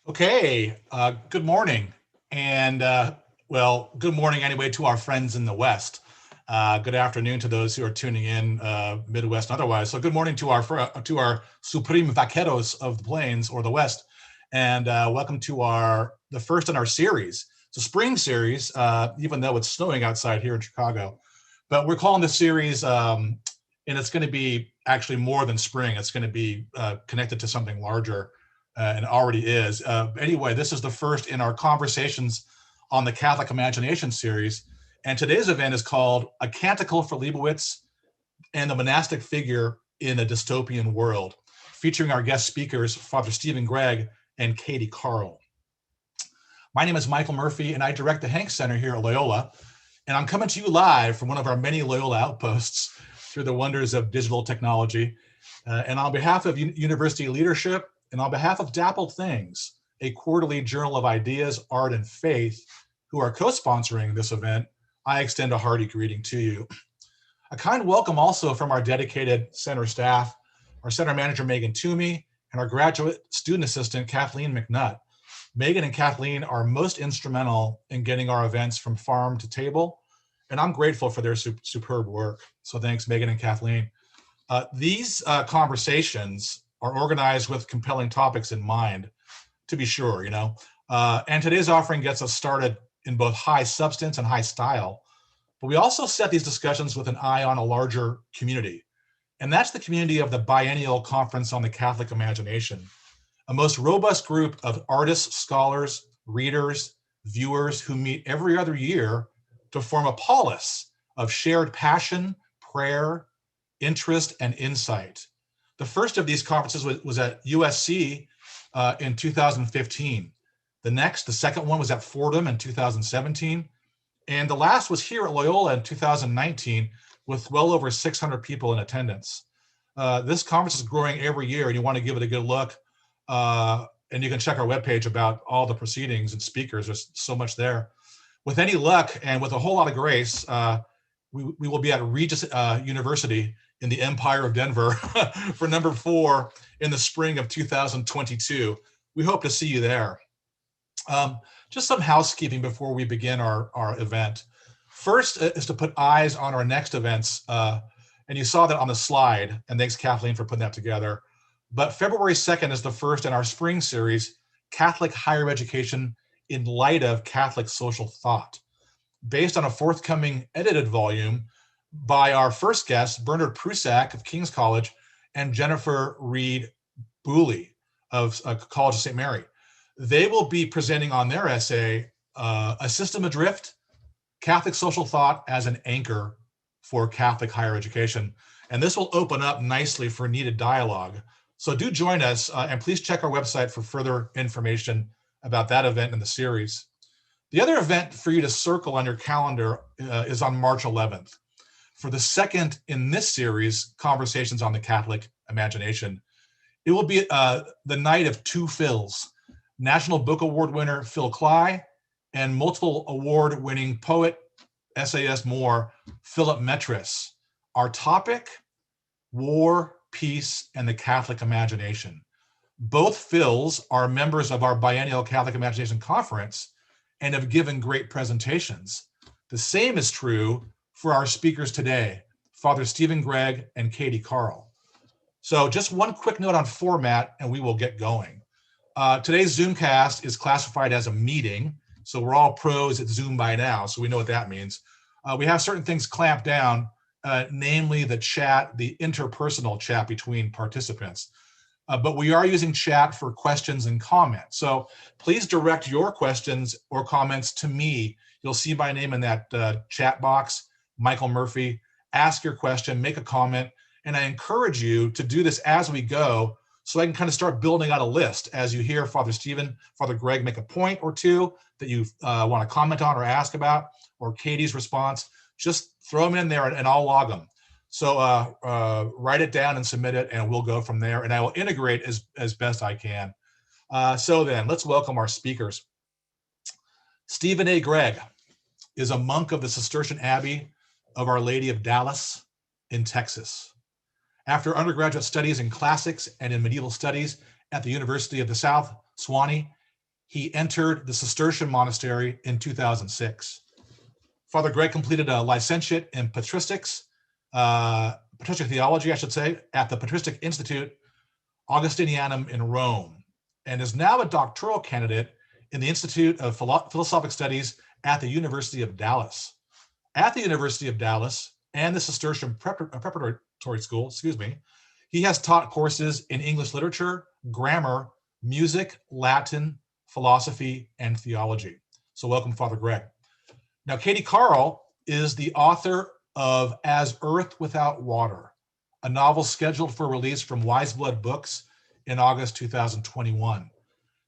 Okay, good morning. And good morning anyway to our friends in the West. Good afternoon to those who are tuning in, Midwest and otherwise. So good morning to our supreme vaqueros of the plains or the West, and welcome to the first in our series. It's a spring series, even though it's snowing outside here in Chicago. But we're calling this series, and it's going to be actually more than spring. It's going to be connected to something larger and already is. Anyway, this is the first in our Conversations on the Catholic Imagination series. And today's event is called A Canticle for Leibowitz and the Monastic Figure in a Dystopian World, featuring our guest speakers, Father Stephen Gregg and Katie Carl. My name is Michael Murphy, and I direct the Hank Center here at Loyola. And I'm coming to you live from one of our many Loyola outposts through the wonders of digital technology. And on behalf of university leadership, and on behalf of Dappled Things, a quarterly journal of ideas, art, and faith, who are co-sponsoring this event, I extend a hearty greeting to you. A kind welcome also from our dedicated center staff, our center manager, Megan Toomey, and our graduate student assistant, Kathleen McNutt. Megan and Kathleen are most instrumental in getting our events from farm to table, and I'm grateful for their superb work. So thanks, Megan and Kathleen. These conversations are organized with compelling topics in mind, to be sure, and today's offering gets us started in both high substance and high style. But we also set these discussions with an eye on a larger community, and that's the community of the Biennial Conference on the Catholic Imagination, a most robust group of artists, scholars, readers, viewers who meet every other year to form a polis of shared passion, prayer, interest, and insight. The first of these conferences was at USC in 2015. The second one was at Fordham in 2017. And the last was here at Loyola in 2019 with well over 600 people in attendance. This conference is growing every year, and you want to give it a good look. And you can check our webpage about all the proceedings and speakers. There's so much there. With any luck and with a whole lot of grace, we will be at Regis University in the Empire of Denver for number 4 in the spring of 2022. We hope to see you there. Just some housekeeping before we begin our event. First is to put eyes on our next events. And you saw that on the slide, and thanks Kathleen for putting that together. But February 2nd is the first in our spring series, Catholic Higher Education in Light of Catholic Social Thought, based on a forthcoming edited volume by our first guests, Bernard Prusak of King's College and Jennifer Reed Booley of College of St. Mary. They will be presenting on their essay, A System Adrift, Catholic Social Thought as an Anchor for Catholic Higher Education. And this will open up nicely for needed dialogue. So do join us, and please check our website for further information about that event in the series. The other event for you to circle on your calendar is on March 11th. For the second in this series, Conversations on the Catholic Imagination. It will be the night of two Phils, National Book Award winner Phil Cly and multiple award-winning poet, essayist, Philip Metris. Our topic, War, Peace, and the Catholic Imagination. Both Phils are members of our Biennial Catholic Imagination Conference and have given great presentations. The same is true for our speakers today, Father Stephen Gregg and Katie Carl. So just one quick note on format, and we will get going. Today's Zoomcast is classified as a meeting, so we're all pros at Zoom by now, so we know what that means. We have certain things clamped down, namely the chat, the interpersonal chat between participants. But we are using chat for questions and comments. So please direct your questions or comments to me. You'll see my name in that chat box, Michael Murphy. Ask your question, make a comment, and I encourage you to do this as we go so I can kind of start building out a list as you hear Father Stephen, Father Gregg make a point or two that you want to comment on or ask about, or Katie's response. Just throw them in there and I'll log them. So write it down and submit it, and we'll go from there. And I will integrate as best I can. So then, let's welcome our speakers. Stephen A. Gregg is a monk of the Cistercian Abbey of Our Lady of Dallas in Texas. After undergraduate studies in classics and in medieval studies at the University of the South, Sewanee, he entered the Cistercian monastery in 2006. Father Greg completed a licentiate in patristic theology, I should say, at the Patristic Institute Augustinianum in Rome, and is now a doctoral candidate in the Institute of Philosophic Studies at the University of Dallas. At the University of Dallas and the Cistercian Preparatory School, he has taught courses in English literature, grammar, music, Latin, philosophy, and theology. So welcome, Father Greg. Now, Katie Carl is the author of As Earth Without Water, a novel scheduled for release from Wise Blood Books in August 2021.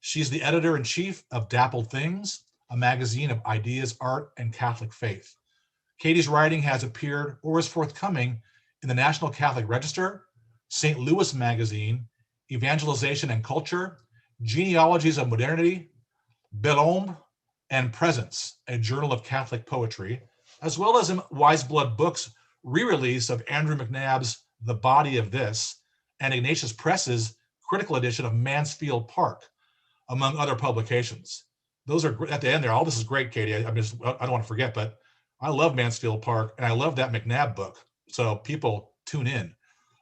She's the editor-in-chief of Dappled Things, a magazine of ideas, art, and Catholic faith. Katie's writing has appeared or is forthcoming in the National Catholic Register, St. Louis Magazine, Evangelization and Culture, Genealogies of Modernity, Bellombe, and Presence, a journal of Catholic poetry, as well as in Wise Blood Books' re-release of Andrew McNabb's The Body of This and Ignatius Press's critical edition of Mansfield Park, among other publications. Those are at the end there. All this is great, Katie. I don't want to forget, but I love Mansfield Park and I love that McNabb book. So people tune in.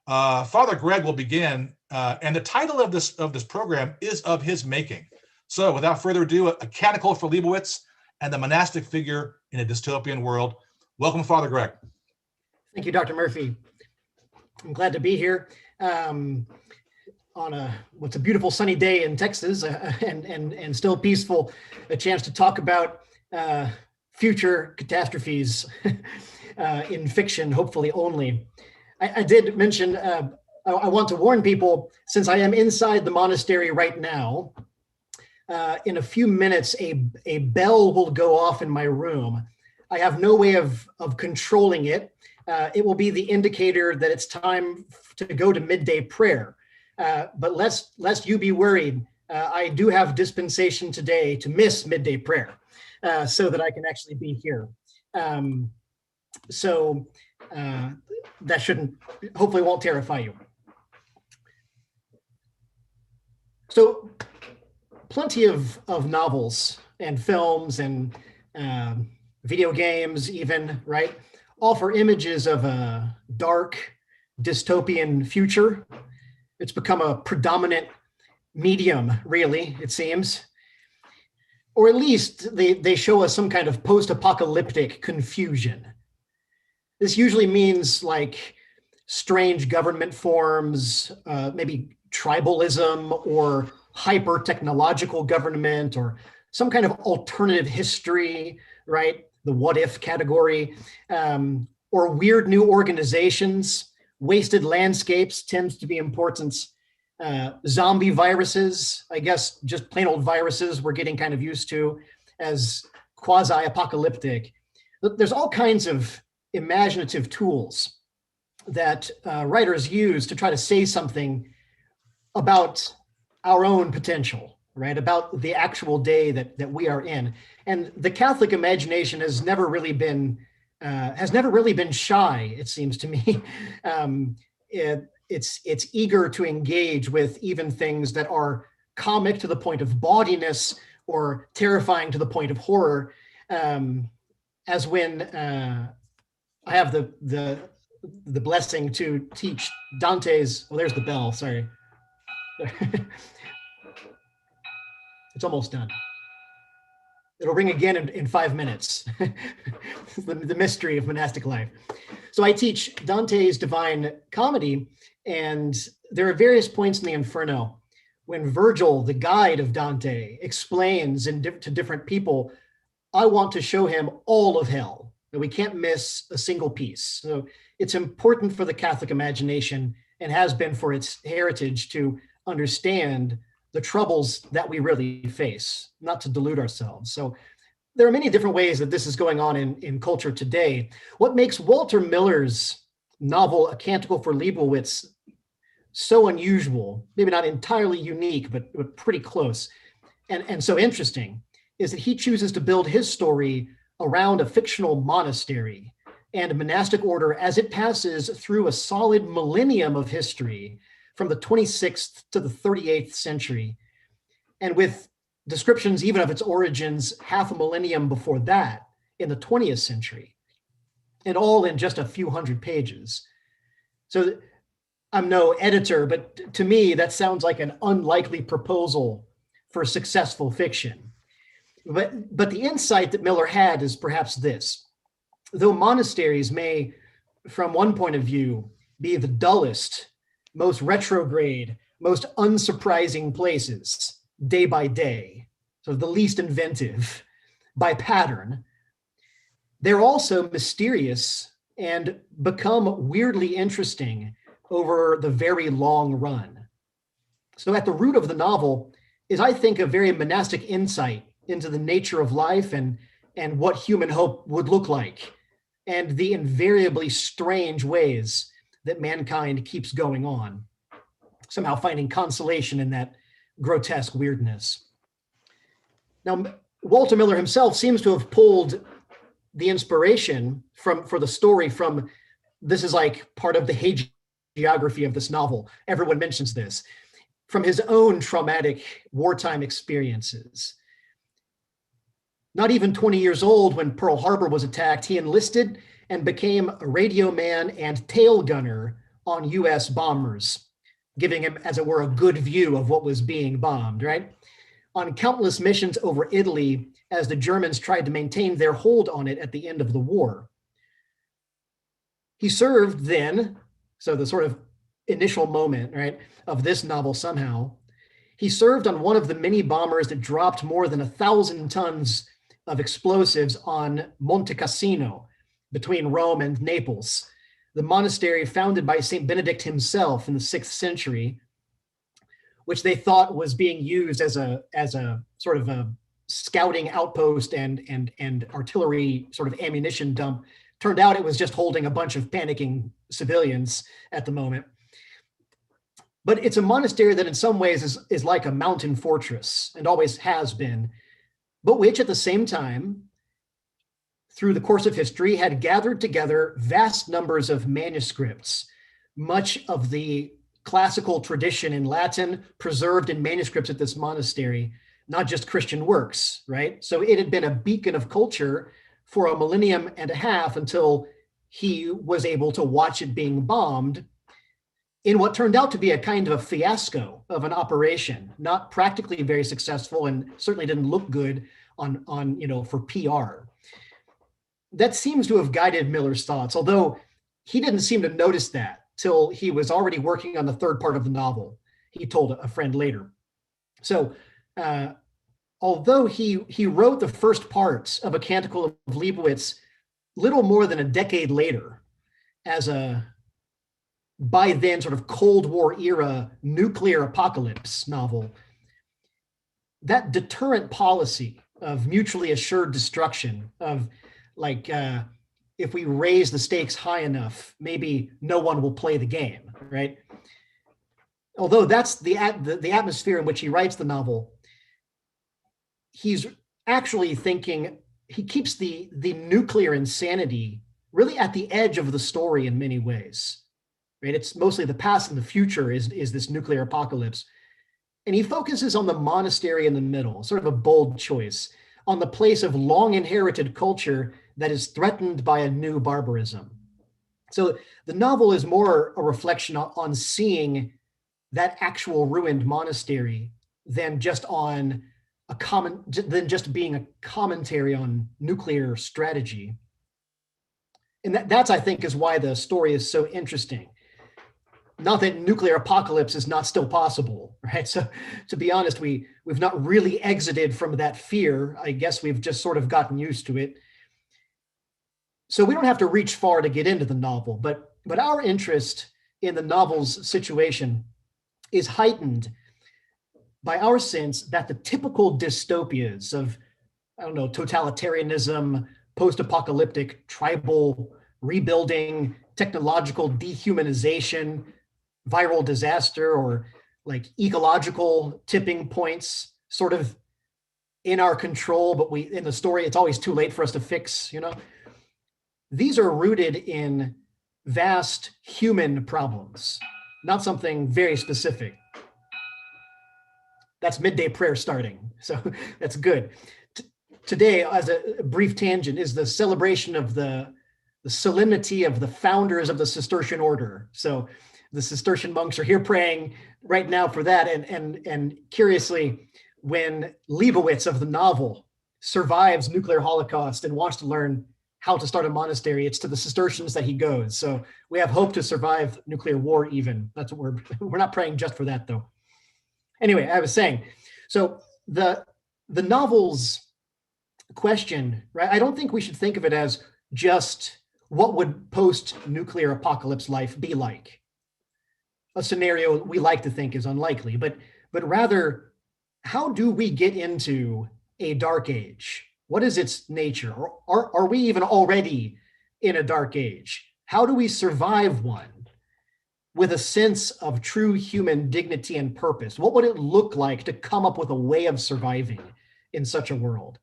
Father Greg will begin, and the title of this program is of his making. So without further ado, a Canticle for Leibowitz and the monastic figure in a dystopian world. Welcome, Father Greg. Thank you, Dr. Murphy. I'm glad to be here on what's a beautiful sunny day in Texas and still peaceful, a chance to talk about future catastrophes in fiction, hopefully only. I did mention, I want to warn people, since I am inside the monastery right now, in a few minutes, a bell will go off in my room. I have no way of controlling it. It will be the indicator that it's time to go to midday prayer. But lest you be worried, I do have dispensation today to miss midday prayer so that I can actually be here. That hopefully won't terrify you. So plenty of novels and films and video games even, right? Offer images of a dark dystopian future. It's become a predominant medium, really, it seems. Or at least they show us some kind of post-apocalyptic confusion. This usually means like strange government forms, maybe tribalism or hyper-technological government, or some kind of alternative history, right? The what if category, or weird new organizations. Wasted landscapes tends to be important. Zombie viruses, I guess just plain old viruses we're getting kind of used to as quasi-apocalyptic. There's all kinds of imaginative tools that writers use to try to say something about our own potential, right? About the actual day that we are in. And the Catholic imagination has never really been shy, it seems to me. It's eager to engage with even things that are comic to the point of bawdiness or terrifying to the point of horror. As when I have the blessing to teach Dante's, well, there's the bell, sorry. It's almost done. It'll ring again in 5 minutes. the mystery of monastic life. So I teach Dante's Divine Comedy, and there are various points in the Inferno when Virgil, the guide of Dante, explains to different people, I want to show him all of hell, that we can't miss a single piece. So it's important for the Catholic imagination, and has been for its heritage, to understand the troubles that we really face, not to delude ourselves. So there are many different ways that this is going on in culture today. What makes Walter Miller's novel, A Canticle for Leibowitz, so unusual, maybe not entirely unique, but pretty close, and so interesting, is that he chooses to build his story around a fictional monastery and a monastic order as it passes through a solid millennium of history from the 26th to the 38th century. And with descriptions even of its origins half a millennium before that in the 20th century, and all in just a few hundred pages. So I'm no editor, but to me, that sounds like an unlikely proposal for successful fiction. But the insight that Miller had is perhaps this. Though monasteries may, from one point of view, be the dullest, most retrograde, most unsurprising places day by day, so the least inventive by pattern, they're also mysterious and become weirdly interesting over the very long run. So at the root of the novel is, I think, a very monastic insight into the nature of life and what human hope would look like, and the invariably strange ways that mankind keeps going on, somehow finding consolation in that grotesque weirdness. Now, Walter Miller himself seems to have pulled the inspiration for the story from, this is like part of the hagiography of this novel. Everyone mentions this, from his own traumatic wartime experiences. Not even 20 years old when Pearl Harbor was attacked, he enlisted and became a radio man and tail gunner on US bombers, giving him, as it were, a good view of what was being bombed, right? On countless missions over Italy as the Germans tried to maintain their hold on it at the end of the war. He served then, so the sort of initial moment, right, of this novel somehow, he served on one of the many bombers that dropped more than 1,000 tons of explosives on Monte Cassino between Rome and Naples, the monastery founded by St. Benedict himself in the 6th century, which they thought was being used as a sort of a scouting outpost and artillery sort of ammunition dump. Turned out it was just holding a bunch of panicking civilians at the moment. But it's a monastery that in some ways is like a mountain fortress and always has been, but which at the same time, through the course of history, had gathered together vast numbers of manuscripts, much of the classical tradition in Latin preserved in manuscripts at this monastery, not just Christian works, right? So it had been a beacon of culture for a millennium and a half until he was able to watch it being bombed in what turned out to be a kind of a fiasco of an operation, not practically very successful and certainly didn't look good on for PR. That seems to have guided Miller's thoughts, although he didn't seem to notice that till he was already working on the third part of the novel, he told a friend later. So although he wrote the first parts of a Canticle of Leibowitz little more than a decade later as a, by then, sort of Cold War era nuclear apocalypse novel, that deterrent policy of mutually assured destruction, of like, if we raise the stakes high enough, maybe no one will play the game, right? Although that's the atmosphere in which he writes the novel, he's actually thinking, he keeps the nuclear insanity really at the edge of the story in many ways, right? It's mostly the past and the future is this nuclear apocalypse. And he focuses on the monastery in the middle, sort of a bold choice, on the place of long inherited culture that is threatened by a new barbarism. So the novel is more a reflection on seeing that actual ruined monastery than just on than just being a commentary on nuclear strategy. And that's, I think, is why the story is so interesting. Not that nuclear apocalypse is not still possible, right? So to be honest, we've not really exited from that fear. I guess we've just sort of gotten used to it. So we don't have to reach far to get into the novel, but our interest in the novel's situation is heightened by our sense that the typical dystopias of, I don't know, totalitarianism, post-apocalyptic, tribal rebuilding, technological dehumanization, viral disaster, or like ecological tipping points sort of in our control, but in the story, it's always too late for us to fix, These are rooted in vast human problems, not something very specific. That's midday prayer starting. So that's good. Today, as a brief tangent, is the celebration of the solemnity of the founders of the Cistercian order. So the Cistercian monks are here praying right now for that. And curiously, when Leibowitz of the novel survives nuclear holocaust and wants to learn how to start a monastery, it's to the Cistercians that he goes. So we have hope to survive nuclear war even. That's what we're not praying just for that though. Anyway, I was saying, so the novel's question, right? I don't think we should think of it as just what would post-nuclear apocalypse life be like? A scenario we like to think is unlikely, but rather, how do we get into a dark age? What is its nature? Or are we even already in a dark age? How do we survive one with a sense of true human dignity and purpose? What would it look like to come up with a way of surviving in such a world?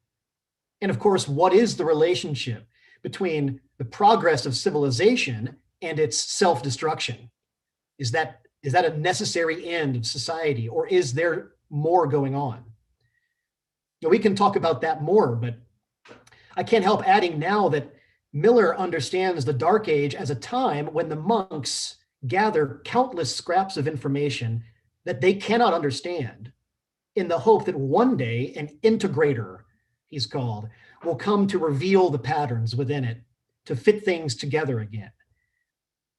And of course, what is the relationship between the progress of civilization and its self-destruction? Is that a necessary end of society, or is there more going on? Now, we can talk about that more, but I can't help adding now that Miller understands the Dark Age as a time when the monks gather countless scraps of information that they cannot understand in the hope that one day an integrator, he's called, will come to reveal the patterns within it, to fit things together again.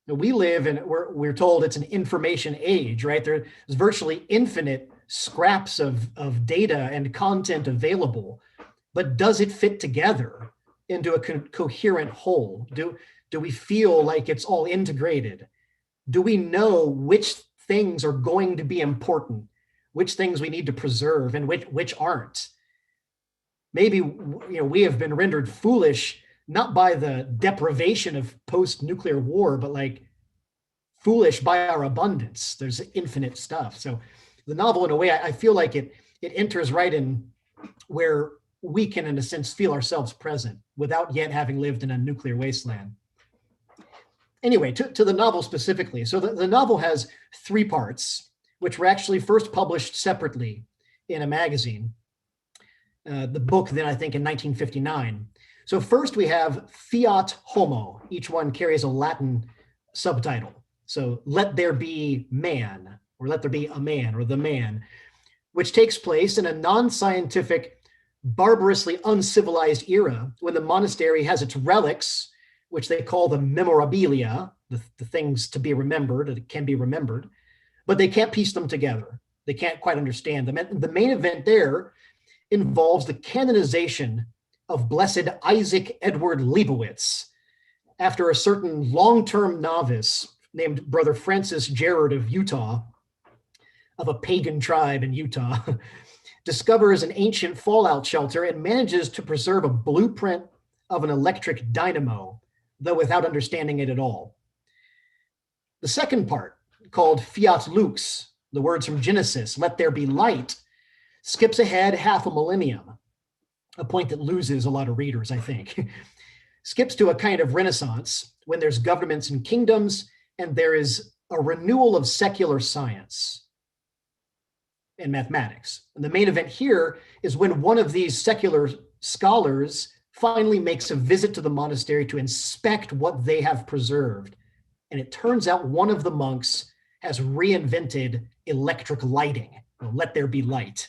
Now, we live in, we're told it's an information age, right? There's virtually infinite scraps of data and content available, but does it fit together into a coherent whole? Do we feel like it's all integrated? Do we know which things are going to be important, which things we need to preserve, and which aren't? Maybe we have been rendered foolish, not by the deprivation of post-nuclear war, but like foolish by our abundance. There's infinite stuff. So the novel, in a way, I feel like it enters right in where we can, in a sense, feel ourselves present without yet having lived in a nuclear wasteland. Anyway, to the novel specifically. So the novel has 3 parts, which were actually first published separately in a magazine. The book then, I think, in 1959. So first we have Fiat Homo. Each one carries a Latin subtitle. So let there be man, or let there be a man, or the man, which takes place in a non-scientific, barbarously uncivilized era when the monastery has its relics, which they call the memorabilia, the things to be remembered, that can be remembered, but they can't piece them together. They can't quite understand them. And the main event there involves the canonization of Blessed Isaac Edward Leibowitz after a certain long-term novice named Brother Francis Gerard of Utah, of a pagan tribe in Utah, discovers an ancient fallout shelter and manages to preserve a blueprint of an electric dynamo, though without understanding it at all. The second part, called Fiat Lux, the words from Genesis, let there be light, skips ahead half a millennium, a point that loses a lot of readers, I think. Skips to a kind of renaissance when there's governments and kingdoms, and there is a renewal of secular science and mathematics. And the main event here is when one of these secular scholars finally makes a visit to the monastery to inspect what they have preserved. And it turns out one of the monks has reinvented electric lighting. Let there be light.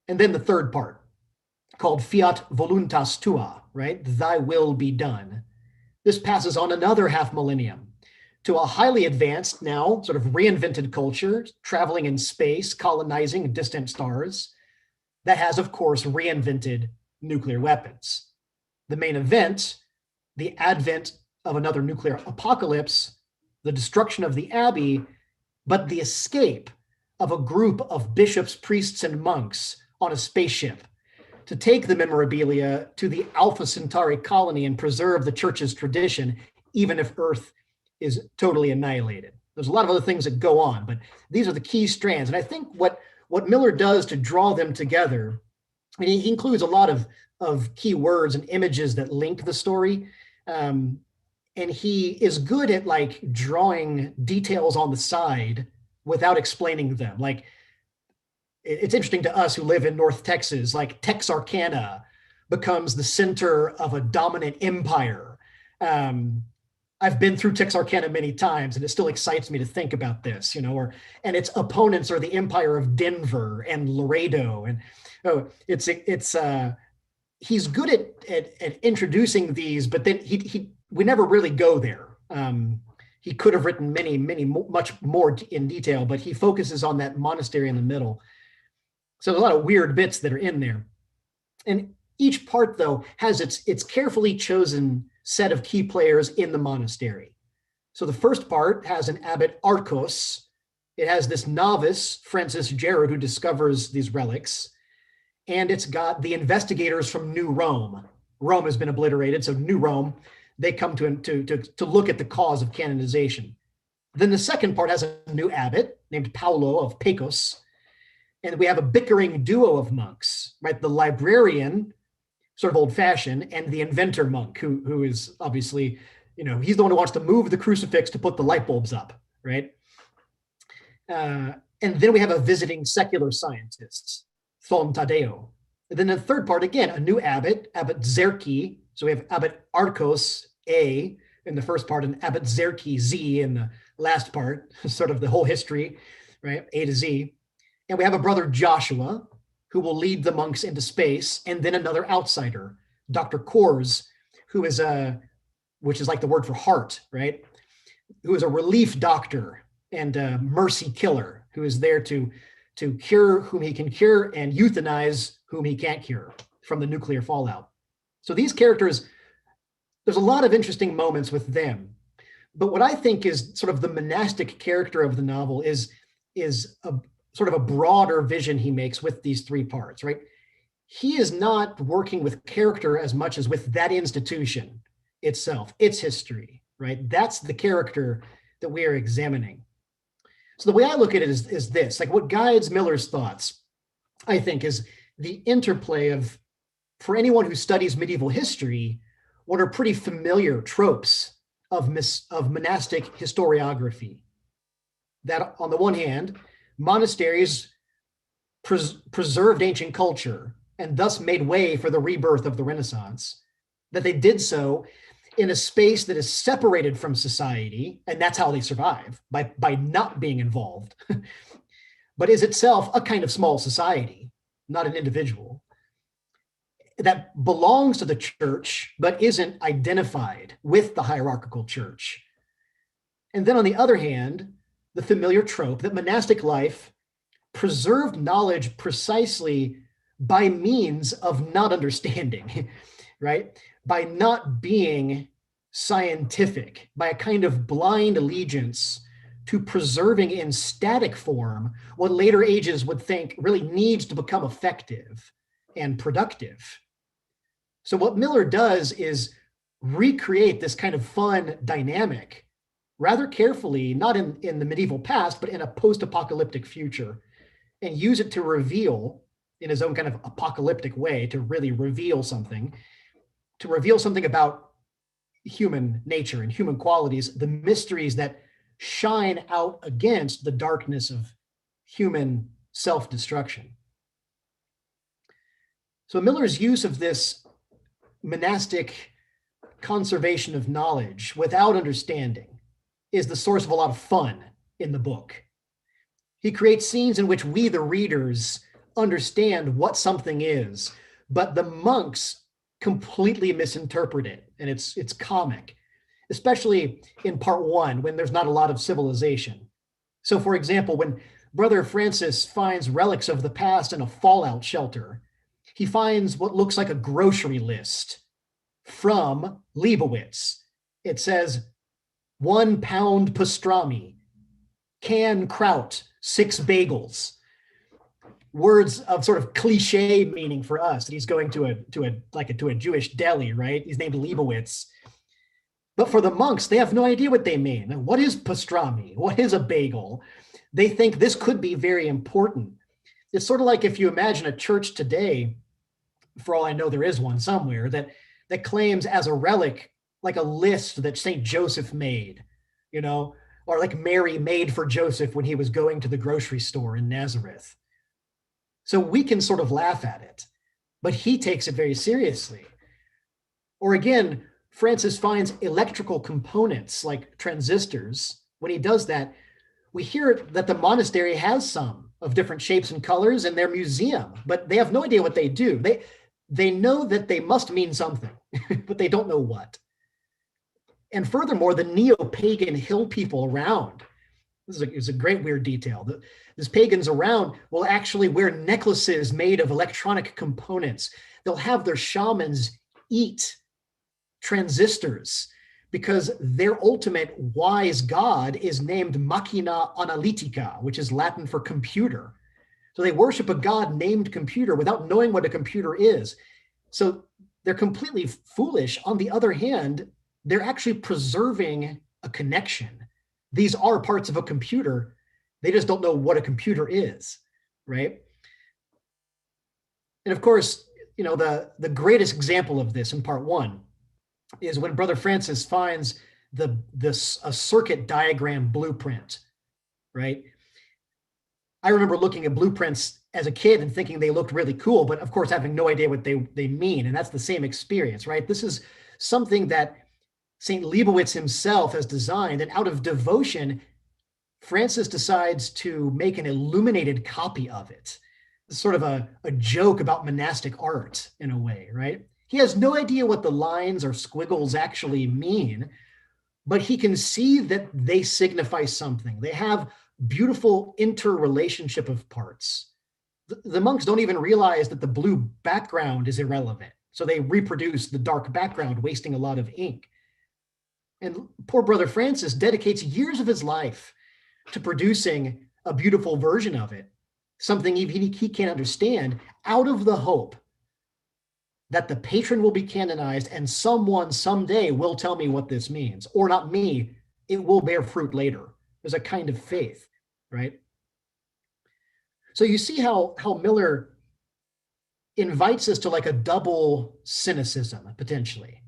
And then the third part, called Fiat Voluntas Tua, right? Thy will be done. This passes on another half millennium to a highly advanced, now sort of reinvented culture, traveling in space, colonizing distant stars, that has, of course, reinvented nuclear weapons. The main event, the advent of another nuclear apocalypse, the destruction of the abbey, but the escape of a group of bishops, priests, and monks on a spaceship to take the memorabilia to the Alpha Centauri colony and preserve the church's tradition, even if Earth is totally annihilated. There's a lot of other things that go on, but these are the key strands. And I think what Miller does to draw them together, I mean, he includes a lot of key words and images that link the story. And he is good at like drawing details on the side without explaining them. Like it's interesting to us who live in North Texas, like Texarkana becomes the center of a dominant empire. Um, I've been through Texarkana many times, and it still excites me to think about this, and its opponents are the Empire of Denver and Laredo, and he's good at introducing these, but then we never really go there. He could have written much more in detail, but he focuses on that monastery in the middle. So there's a lot of weird bits that are in there. And each part, though, has its carefully chosen set of key players in the monastery. So the first part has an abbot Arcos. It has this novice, Francis Gerard, who discovers these relics. And it's got the investigators from New Rome. Rome has been obliterated, so New Rome, they come to look at the cause of canonization. Then the second part has a new abbot named Paulo of Pecos. And we have a bickering duo of monks, right? The librarian, sort of old-fashioned, and the inventor monk, who is obviously, he's the one who wants to move the crucifix to put the light bulbs up, right? And then we have a visiting secular scientist, Thon Tadeo. And then the third part, again, a new abbot, Abbot Zerki. So we have Abbot Arcos A in the first part, and Abbot Zerki Z in the last part, sort of the whole history, right? A to Z. And we have a brother Joshua, who will lead the monks into space, and then another outsider, Dr. Kors, which is like the word for heart, right? Who is a relief doctor and a mercy killer, who is there to cure whom he can cure and euthanize whom he can't cure from the nuclear fallout. So these characters, there's a lot of interesting moments with them. But what I think is sort of the monastic character of the novel is a sort of a broader vision he makes with these three parts, right? He is not working with character as much as with that institution itself, its history, right? That's the character that we are examining. So the way I look at it is this, like what guides Miller's thoughts, I think, is the interplay of, for anyone who studies medieval history, what are pretty familiar tropes of monastic historiography. That on the one hand, monasteries preserved ancient culture and thus made way for the rebirth of the Renaissance, that they did so in a space that is separated from society, and that's how they survive, by not being involved, but is itself a kind of small society, not an individual, that belongs to the church, but isn't identified with the hierarchical church. And then on the other hand, the familiar trope that monastic life preserved knowledge precisely by means of not understanding, right? By not being scientific, by a kind of blind allegiance to preserving in static form what later ages would think really needs to become effective and productive. So what Miller does is recreate this kind of fun dynamic rather carefully, not in the medieval past, but in a post-apocalyptic future, and use it to reveal, in his own kind of apocalyptic way, to really reveal something about human nature and human qualities, the mysteries that shine out against the darkness of human self-destruction. So Miller's use of this monastic conservation of knowledge without understanding is the source of a lot of fun in the book. He creates scenes in which we, the readers, understand what something is, but the monks completely misinterpret it, and it's comic, especially in part one when there's not a lot of civilization. So for example, when Brother Francis finds relics of the past in a fallout shelter, he finds what looks like a grocery list from Leibowitz. It says 1 pound pastrami, can kraut, 6 bagels. Words of sort of cliche meaning for us. He's going to a Jewish deli, right? He's named Leibowitz. But for the monks, they have no idea what they mean. What is pastrami? What is a bagel? They think this could be very important. It's sort of like if you imagine a church today, for all I know, there is one somewhere, that claims as a relic, like a list that St. Joseph made, or like Mary made for Joseph when he was going to the grocery store in Nazareth. So we can sort of laugh at it, but he takes it very seriously. Or again, Francis finds electrical components like transistors. When he does that, we hear that the monastery has some of different shapes and colors in their museum, but they have no idea what they do. They know that they must mean something, but they don't know what. And furthermore, the neo-pagan hill people around, this is a great weird detail. These pagans around will actually wear necklaces made of electronic components. They'll have their shamans eat transistors because their ultimate wise god is named Machina Analytica, which is Latin for computer. So they worship a god named computer without knowing what a computer is. So they're completely foolish. On the other hand, they're actually preserving a connection. These are parts of a computer. They just don't know what a computer is, right? And of course, the greatest example of this in part one is when Brother Francis finds a circuit diagram blueprint, right? I remember looking at blueprints as a kid and thinking they looked really cool, but of course having no idea what they mean. And that's the same experience, right? This is something that St. Leibowitz himself has designed, and out of devotion, Francis decides to make an illuminated copy of it. It's sort of a joke about monastic art in a way, right? He has no idea what the lines or squiggles actually mean, but he can see that they signify something. They have beautiful interrelationship of parts. The monks don't even realize that the blue background is irrelevant. So they reproduce the dark background, wasting a lot of ink. And poor Brother Francis dedicates years of his life to producing a beautiful version of it, something he can't understand, out of the hope that the patron will be canonized and someone someday will tell me what this means. Or not me, it will bear fruit later. There's a kind of faith, right? So you see how Miller invites us to like a double cynicism, potentially.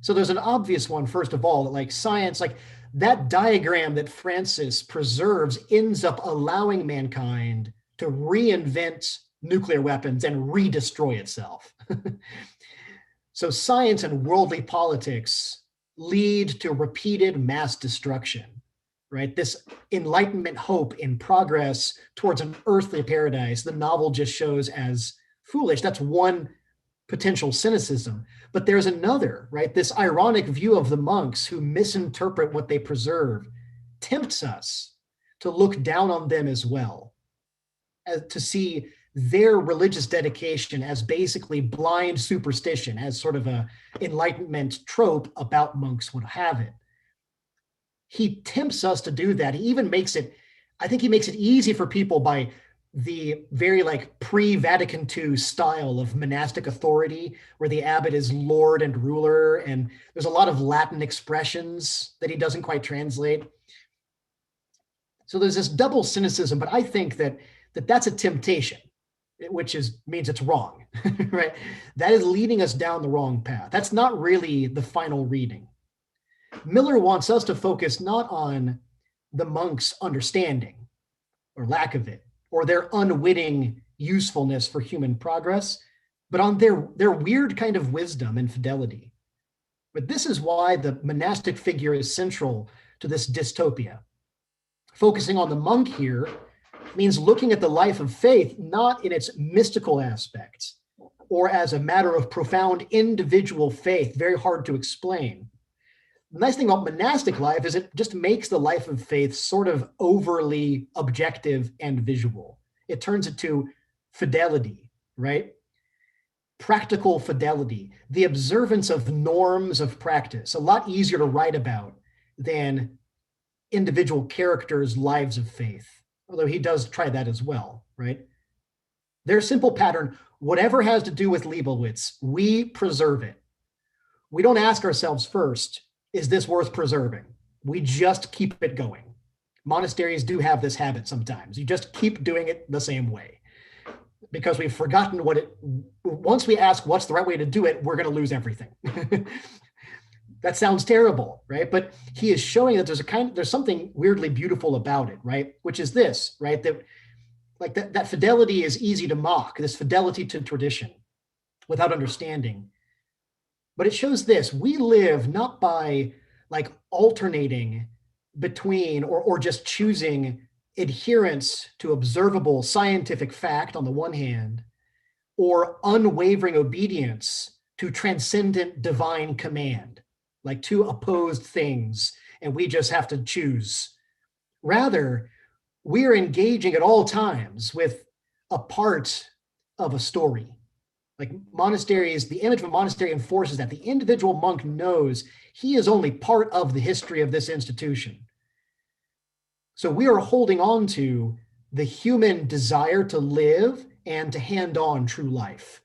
So there's an obvious one, first of all, that like science, like that diagram that Francis preserves ends up allowing mankind to reinvent nuclear weapons and re-destroy itself. So science and worldly politics lead to repeated mass destruction, right? This Enlightenment hope in progress towards an earthly paradise, the novel just shows as foolish. That's one potential cynicism. But there's another, right? This ironic view of the monks who misinterpret what they preserve tempts us to look down on them as well, to see their religious dedication as basically blind superstition, as sort of a Enlightenment trope about monks would have it. He tempts us to do that. He even makes it, I think he makes it easy for people by the very like pre-Vatican II style of monastic authority, where the abbot is lord and ruler, and there's a lot of Latin expressions that he doesn't quite translate. So there's this double cynicism, but I think that's a temptation, which means it's wrong, right? That is leading us down the wrong path. That's not really the final reading. Miller wants us to focus not on the monks' understanding or lack of it, or their unwitting usefulness for human progress, but on their weird kind of wisdom and fidelity. But this is why the monastic figure is central to this dystopia. Focusing on the monk here means looking at the life of faith not in its mystical aspects or as a matter of profound individual faith, very hard to explain. The nice thing about monastic life is it just makes the life of faith sort of overly objective and visual. It turns it to fidelity, right? Practical fidelity, the observance of norms of practice, a lot easier to write about than individual characters' lives of faith, although he does try that as well, right? Their simple pattern, whatever has to do with Leibowitz, we preserve it. We don't ask ourselves first, is this worth preserving? We just keep it going. Monasteries do have this habit sometimes. You just keep doing it the same way because we've forgotten once we ask what's the right way to do it, we're going to lose everything. That sounds terrible, right? But he is showing that there's something weirdly beautiful about it, right? Which is this, right? That like that fidelity is easy to mock, this fidelity to tradition without understanding. But it shows this: we live not by like alternating between or just choosing adherence to observable scientific fact on the one hand, or unwavering obedience to transcendent divine command, like two opposed things, and we just have to choose. Rather, we are engaging at all times with a part of a story. Like monasteries, the image of a monastery enforces that the individual monk knows he is only part of the history of this institution. So we are holding on to the human desire to live and to hand on true life,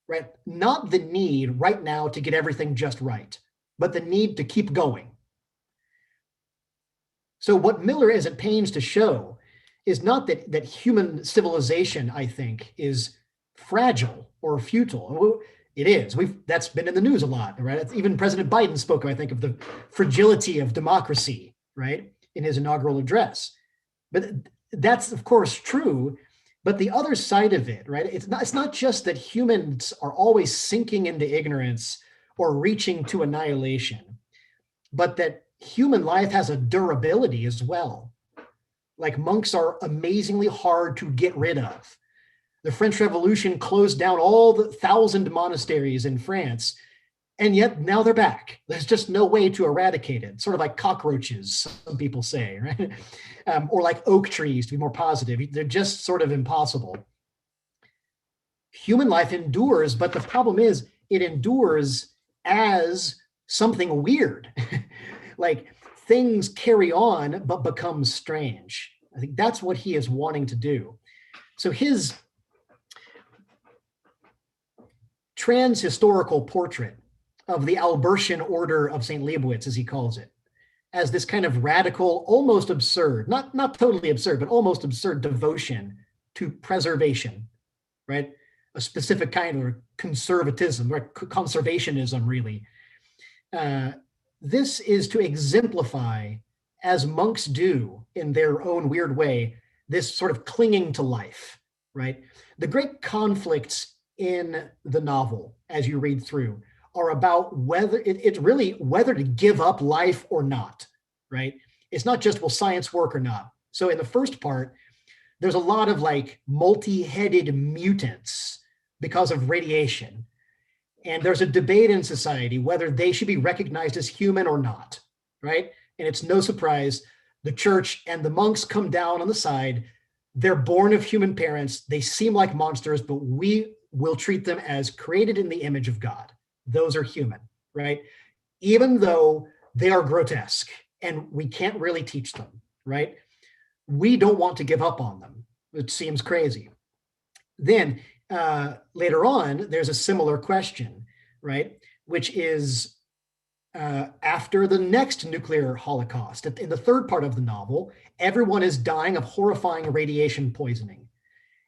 right? Not the need right now to get everything just right, but the need to keep going. So what Miller is at pains to show is not that human civilization, I think, is fragile or futile. It is. That's been in the news a lot, right? Even President Biden spoke, I think, of the fragility of democracy, right, in his inaugural address. But that's, of course, true. But the other side of it, right, it's not just that humans are always sinking into ignorance or reaching to annihilation, but that human life has a durability as well. Like monks are amazingly hard to get rid of. The French Revolution closed down all the 1,000 monasteries in France, and yet now they're back. There's just no way to eradicate it. Sort of like cockroaches, some people say, right? Or like oak trees, to be more positive. They're just sort of impossible. Human life endures, but the problem is it endures as something weird. Like things carry on, but become strange. I think that's what he is wanting to do. So his trans-historical portrait of the Albertian order of St. Leibowitz, as he calls it, as this kind of radical, almost absurd, not totally absurd, but almost absurd devotion to preservation, right? A specific kind of conservatism, right? Conservationism, really. This is to exemplify, as monks do in their own weird way, this sort of clinging to life, right? The great conflicts in the novel, as you read through, are about whether it's really whether to give up life or not, right? It's not just will science work or not. So in the first part, there's a lot of like multi-headed mutants because of radiation. And there's a debate in society whether they should be recognized as human or not, right? And it's no surprise the church and the monks come down on the side. They're born of human parents. They seem like monsters, but we will treat them as created in the image of God. Those are human, right? Even though they are grotesque and we can't really teach them, right? We don't want to give up on them. It seems crazy. Then later on, there's a similar question, right? Which is after the next nuclear holocaust. In the third part of the novel, everyone is dying of horrifying radiation poisoning.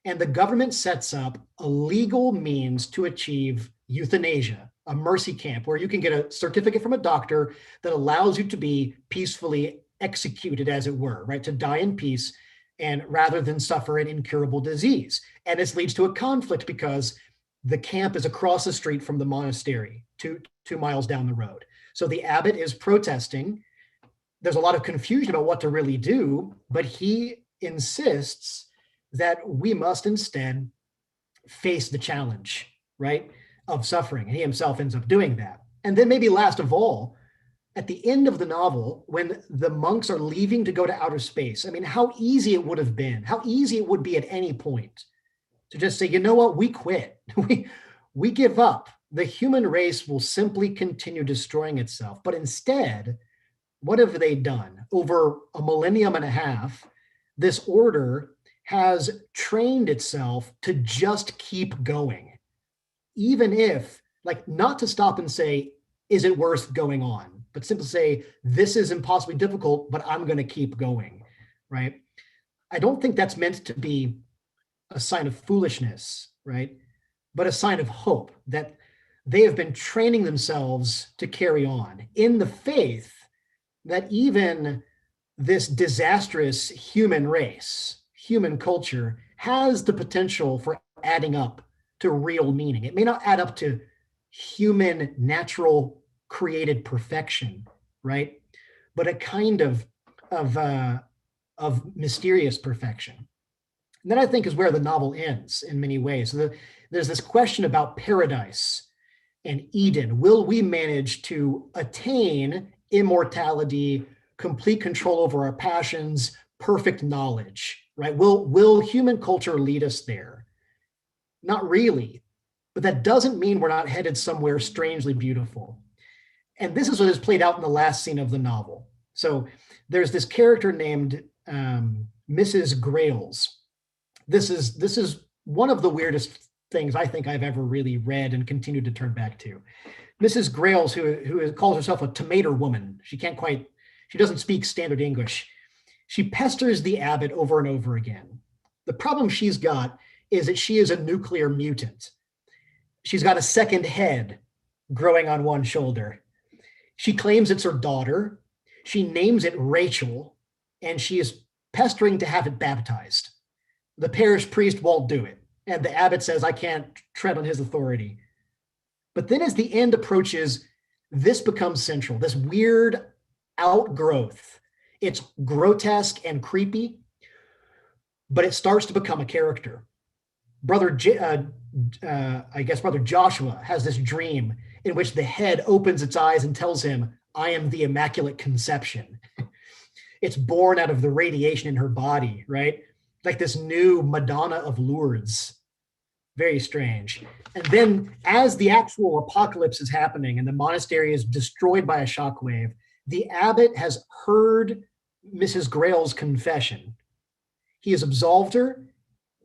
And the government sets up a legal means to achieve euthanasia, a mercy camp where you can get a certificate from a doctor that allows you to be peacefully executed, as it were, right? To die in peace and rather than suffer an incurable disease. And this leads to a conflict because the camp is across the street from the monastery, two miles down the road. So the abbot is protesting. There's a lot of confusion about what to really do, but he insists that we must instead face the challenge, right, of suffering. And he himself ends up doing that. And then maybe last of all, at the end of the novel, when the monks are leaving to go to outer space, I mean, how easy it would have been, how easy it would be at any point to just say, you know what, we quit. we give up. The human race will simply continue destroying itself. But instead, what have they done? Over a millennium and a half, this order has trained itself to just keep going. Even if, like, not to stop and say, is it worth going on? But simply say, this is impossibly difficult, but I'm going to keep going, right? I don't think that's meant to be a sign of foolishness, right? But a sign of hope that they have been training themselves to carry on in the faith that even this disastrous human race, human culture, has the potential for adding up to real meaning. It may not add up to human, natural, created perfection, right? But a kind of mysterious perfection. And that, I think, is where the novel ends in many ways. So there's this question about paradise and Eden. Will we manage to attain immortality, complete control over our passions, perfect knowledge, right? Will human culture lead us there? Not really, but that doesn't mean we're not headed somewhere strangely beautiful. And this is what is played out in the last scene of the novel. So there's this character named Mrs. Grails. This is one of the weirdest things I think I've ever really read and continued to turn back to. Mrs. Grails, who calls herself a tomato woman. She doesn't speak standard English. She pesters the abbot over and over again. The problem she's got is that she is a nuclear mutant. She's got a second head growing on one shoulder. She claims it's her daughter. She names it Rachel, and she is pestering to have it baptized. The parish priest won't do it, and the abbot says, I can't tread on his authority. But then as the end approaches, this becomes central, this weird outgrowth. It's grotesque and creepy, but it starts to become a character. Brother Joshua has this dream in which the head opens its eyes and tells him, I am the Immaculate Conception. It's born out of the radiation in her body, right? Like this new Madonna of Lourdes. Very strange. And then as the actual apocalypse is happening and the monastery is destroyed by a shockwave, the abbot has heard Mrs. Grail's confession. He has absolved her,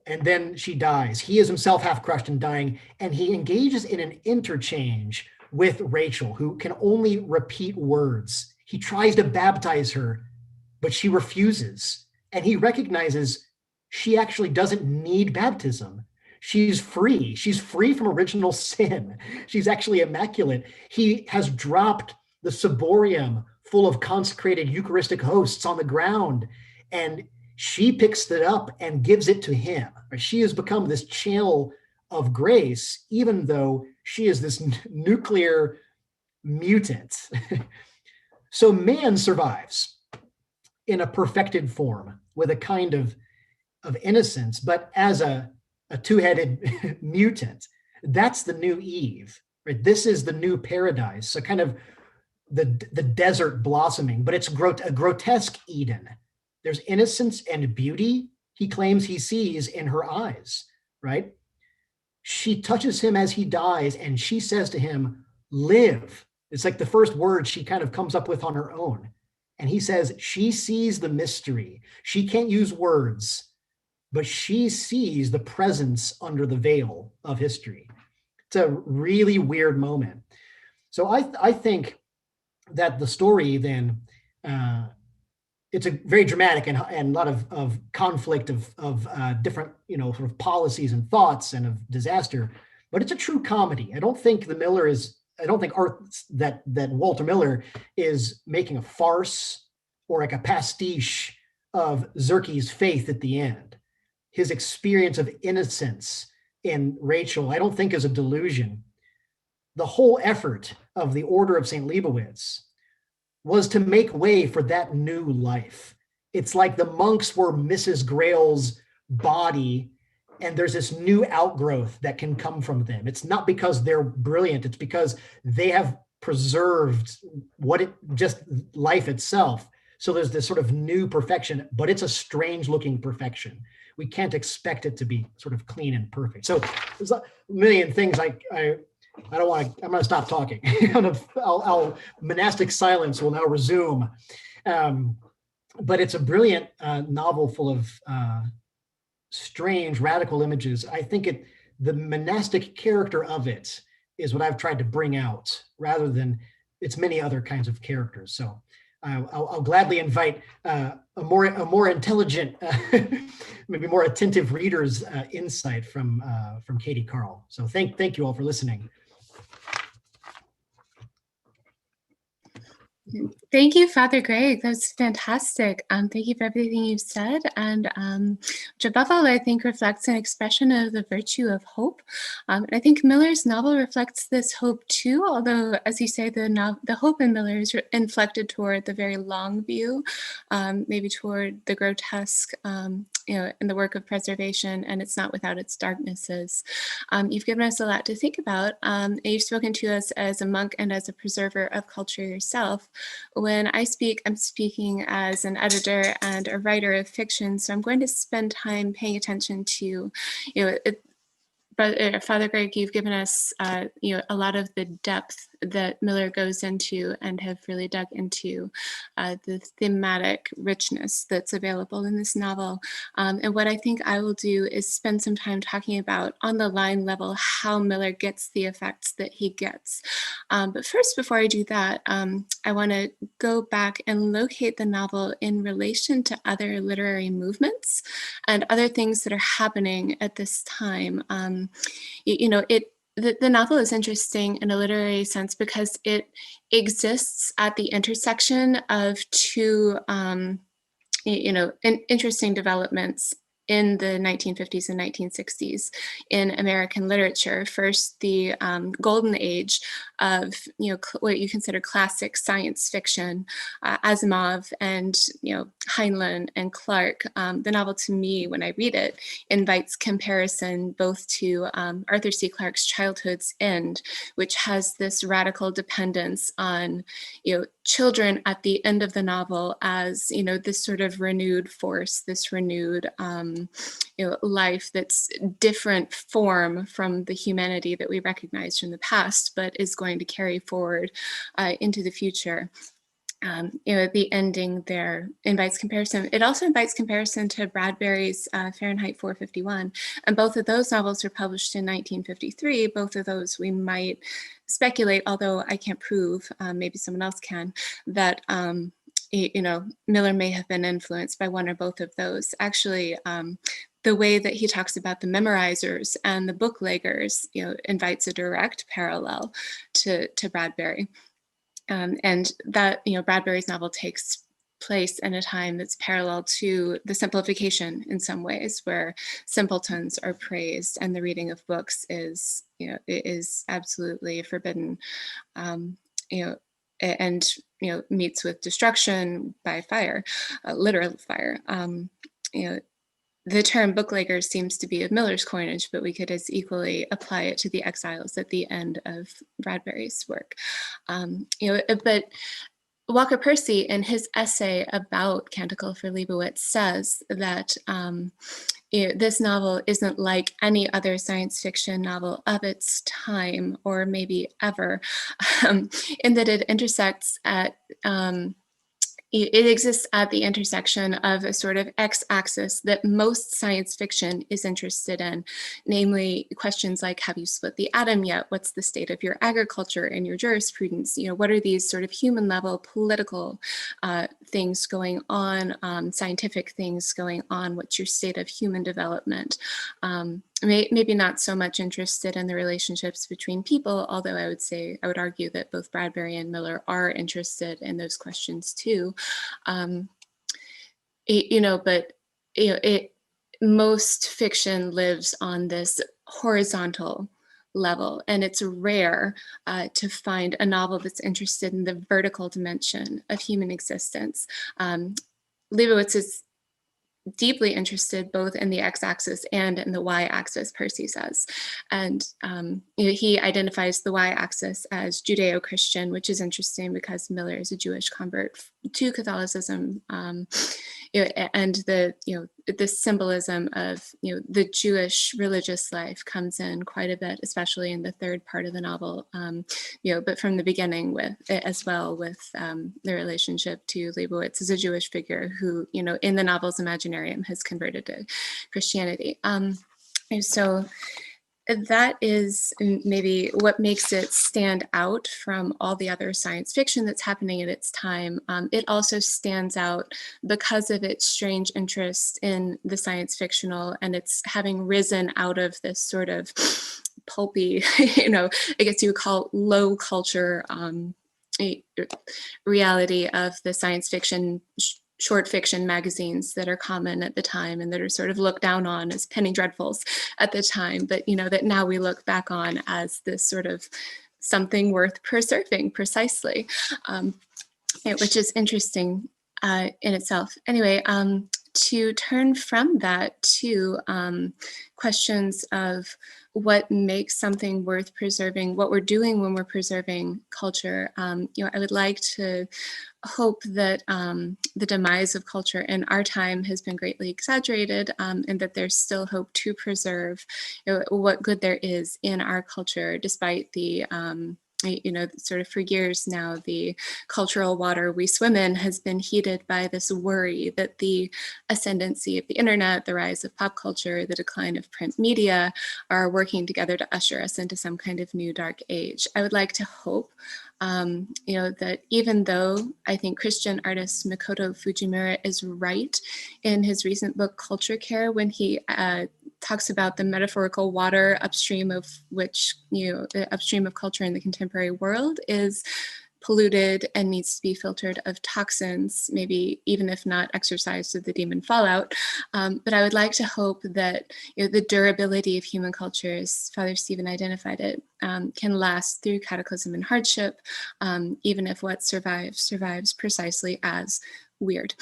and then she dies. He is himself half crushed and dying, and he engages in an interchange with Rachel, who can only repeat words. He tries to baptize her, but she refuses. And he recognizes she actually doesn't need baptism. She's free. She's free from original sin. She's actually immaculate. He has dropped the ciborium full of consecrated Eucharistic hosts on the ground, and she picks it up and gives it to him. She has become this channel of grace, even though she is this nuclear mutant. So man survives in a perfected form with a kind of innocence, but as a two-headed mutant. That's the new Eve, right? This is the new paradise. So kind of the desert blossoming, but it's a grotesque Eden. There's innocence and beauty he claims he sees in her eyes, right? She touches him as he dies, and she says to him, live. It's like the first word she kind of comes up with on her own. And he says she sees the mystery. She can't use words, but she sees the presence under the veil of history. It's a really weird moment. So I think that the story then, it's a very dramatic and a lot of conflict of different, sort of policies and thoughts and of disaster, but it's a true comedy. I don't think that Walter Miller is making a farce or like a pastiche of Zerke's faith at the end. His experience of innocence in Rachel, I don't think is a delusion. The whole effort of the Order of St. Leibowitz was to make way for that new life. It's like the monks were Mrs. Grail's body, and there's this new outgrowth that can come from them. It's not because they're brilliant, it's because they have preserved just life itself. So there's this sort of new perfection, but it's a strange looking perfection. We can't expect it to be sort of clean and perfect. So there's a million things I don't want to, I'm going to stop talking. Monastic silence will now resume. But it's a brilliant novel full of strange, radical images. I think the monastic character of it is what I've tried to bring out rather than its many other kinds of characters. So I'll gladly invite a more intelligent, maybe more attentive reader's insight from Katie Carl. So thank you all for listening. Thank you, Father Greg. That's fantastic. Thank you for everything you've said. And which above all, I think reflects an expression of the virtue of hope. And I think Miller's novel reflects this hope too, although, as you say, the hope in Miller is inflected toward the very long view, maybe toward the grotesque, in the work of preservation, and it's not without its darknesses. You've given us a lot to think about, and you've spoken to us as a monk and as a preserver of culture yourself. When I speak, I'm speaking as an editor and a writer of fiction, so I'm going to spend time paying attention to, but Father Greg, you've given us, a lot of the depth that Miller goes into and have really dug into the thematic richness that's available in this novel. And what I think I will do is spend some time talking about, on the line level, how Miller gets the effects that he gets. But first, before I do that, I want to go back and locate the novel in relation to other literary movements and other things that are happening at this time. The novel is interesting in a literary sense because it exists at the intersection of two, interesting developments in the 1950s and 1960s in American literature. First, the golden age of what you consider classic science fiction, Asimov and Heinlein and Clarke. The novel, to me, when I read it, invites comparison both to Arthur C. Clarke's Childhood's End, which has this radical dependence on children at the end of the novel as this sort of renewed force, this renewed life that's different form from the humanity that we recognize from the past, but is going to carry forward into the future. The ending there invites comparison. It also invites comparison to Bradbury's Fahrenheit 451. And both of those novels were published in 1953. Both of those we might speculate, although I can't prove, maybe someone else can, that Miller may have been influenced by one or both of those. Actually, the way that he talks about the memorizers and the bookleggers, invites a direct parallel to Bradbury. And that, Bradbury's novel takes place in a time that's parallel to the simplification in some ways, where simpletons are praised and the reading of books is absolutely forbidden, and meets with destruction by fire, literal fire. The term bookleggers seems to be of Miller's coinage, but we could as equally apply it to the exiles at the end of Bradbury's work. But Walker Percy, in his essay about Canticle for Leibowitz, says that this novel isn't like any other science fiction novel of its time, or maybe ever, in that it intersects at it exists at the intersection of a sort of x-axis that most science fiction is interested in, namely questions like, have you split the atom yet? What's the state of your agriculture and your jurisprudence? What are these sort of human level political things going on, scientific things going on? What's your state of human development? Maybe not so much interested in the relationships between people, although I would argue that both Bradbury and Miller are interested in those questions too. Most fiction lives on this horizontal level, and it's rare to find a novel that's interested in the vertical dimension of human existence. Leibowitz is deeply interested both in the x-axis and in the y-axis, Percy says. And he identifies the y-axis as Judeo-Christian, which is interesting because Miller is a Jewish convert to Catholicism, and the symbolism of the Jewish religious life comes in quite a bit, especially in the third part of the novel. But from the beginning as well with the relationship to Leibowitz as a Jewish figure who, in the novel's imaginarium has converted to Christianity. So that is maybe what makes it stand out from all the other science fiction that's happening at its time. It also stands out because of its strange interest in the science fictional, and it's having risen out of this sort of pulpy, I guess you would call low culture reality of the science fiction short fiction magazines that are common at the time and that are sort of looked down on as penny dreadfuls at the time, but that now we look back on as this sort of something worth preserving, precisely, which is interesting in itself. Anyway, to turn from that to questions of what makes something worth preserving, what we're doing when we're preserving culture. I would like to hope that the demise of culture in our time has been greatly exaggerated, and that there's still hope to preserve what good there is in our culture, despite the sort of for years now, the cultural water we swim in has been heated by this worry that the ascendancy of the internet, the rise of pop culture, the decline of print media are working together to usher us into some kind of new dark age. I would like to hope that even though I think Christian artist Makoto Fujimura is right in his recent book, Culture Care, when he talks about the metaphorical water upstream of which, upstream of culture in the contemporary world is polluted and needs to be filtered of toxins, maybe even if not exorcised of the demon fallout. But I would like to hope that the durability of human culture, as Father Stephen identified it, can last through cataclysm and hardship, even if what survives precisely as weird.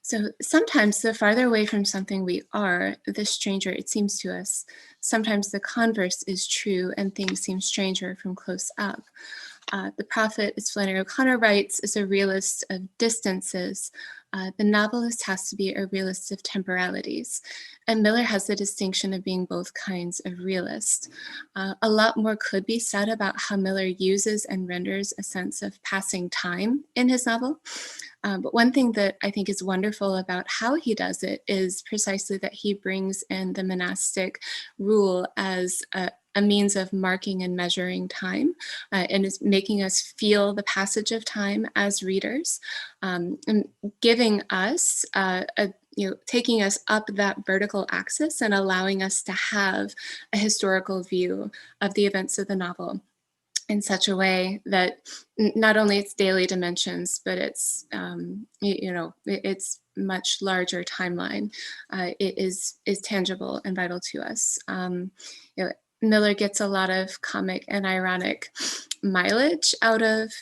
So sometimes the farther away from something we are, the stranger it seems to us. Sometimes the converse is true and things seem stranger from close up. The prophet, as Flannery O'Connor writes, is a realist of distances. The novelist has to be a realist of temporalities. And Miller has the distinction of being both kinds of realist. A lot more could be said about how Miller uses and renders a sense of passing time in his novel. But one thing that I think is wonderful about how he does it is precisely that he brings in the monastic rule as a means of marking and measuring time, and is making us feel the passage of time as readers, and giving us taking us up that vertical axis and allowing us to have a historical view of the events of the novel in such a way that not only its daily dimensions, but its its much larger timeline it is tangible and vital to us. Miller gets a lot of comic and ironic mileage out of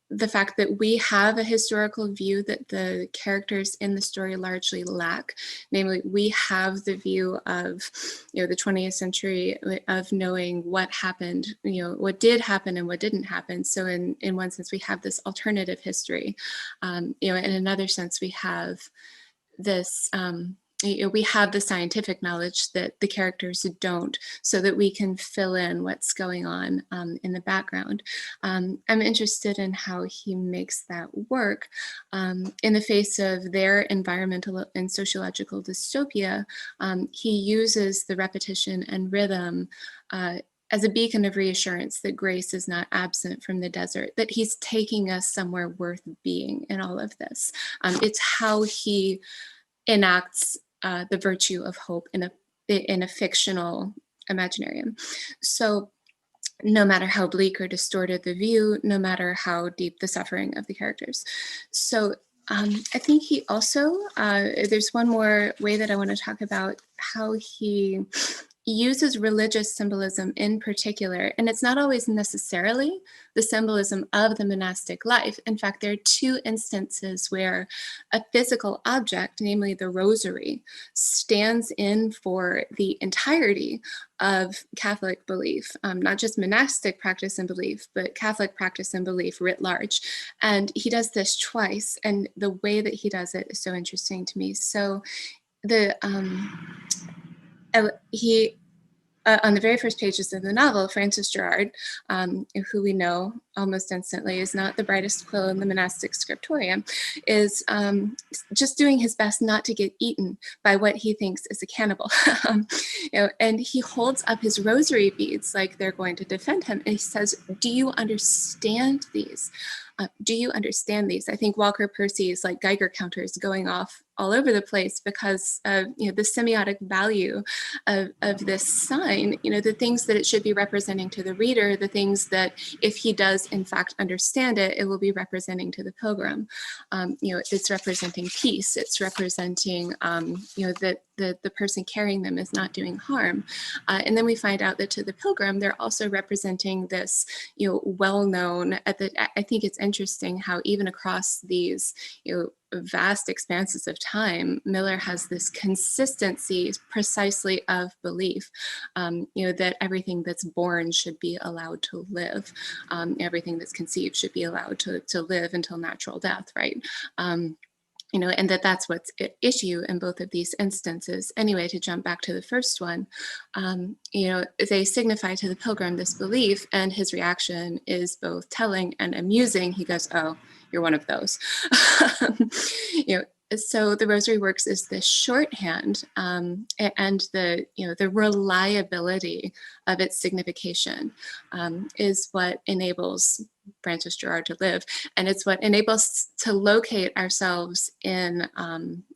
the fact that we have a historical view that the characters in the story largely lack. Namely, we have the view of the 20th century of knowing what happened, what did happen and what didn't happen. So in one sense, we have this alternative history. In another sense, we have this we have the scientific knowledge that the characters don't, so that we can fill in what's going on in the background. I'm interested in how he makes that work in the face of their environmental and sociological dystopia. He uses the repetition and rhythm as a beacon of reassurance that grace is not absent from the desert, that he's taking us somewhere worth being in all of this. It's how he enacts the virtue of hope in a fictional imaginarium. So no matter how bleak or distorted the view, no matter how deep the suffering of the characters. So I think he also, there's one more way that I want to talk about how he uses religious symbolism in particular, and it's not always necessarily the symbolism of the monastic life. In fact, there are two instances where a physical object, namely the rosary, stands in for the entirety of Catholic belief, not just monastic practice and belief, but Catholic practice and belief writ large. And he does this twice, and the way that he does it is so interesting to me. So he on the very first pages of the novel, Francis Gerard, who we know almost instantly, is not the brightest quill in the monastic scriptorium, is just doing his best not to get eaten by what he thinks is a cannibal. And he holds up his rosary beads like they're going to defend him. And he says, do you understand these? Do you understand these? I think Walker Percy's like Geiger counters going off all over the place because of the semiotic value of this sign, the things that it should be representing to the reader, the things that if he does in fact understand it, it will be representing to the pilgrim. It's representing peace. It's representing that the person carrying them is not doing harm. And then we find out that to the pilgrim, they're also representing this, well-known I think it's interesting how even across these, vast expanses of time, Miller has this consistency precisely of belief, that everything that's born should be allowed to live. Everything that's conceived should be allowed to live until natural death, right? And that's what's at issue in both of these instances. Anyway, to jump back to the first one, they signify to the pilgrim this belief, and his reaction is both telling and amusing. He goes, "Oh, you're one of those." So the rosary works as this shorthand, and the reliability of its signification is what enables Francis Gerard to live, and it's what enables to locate ourselves in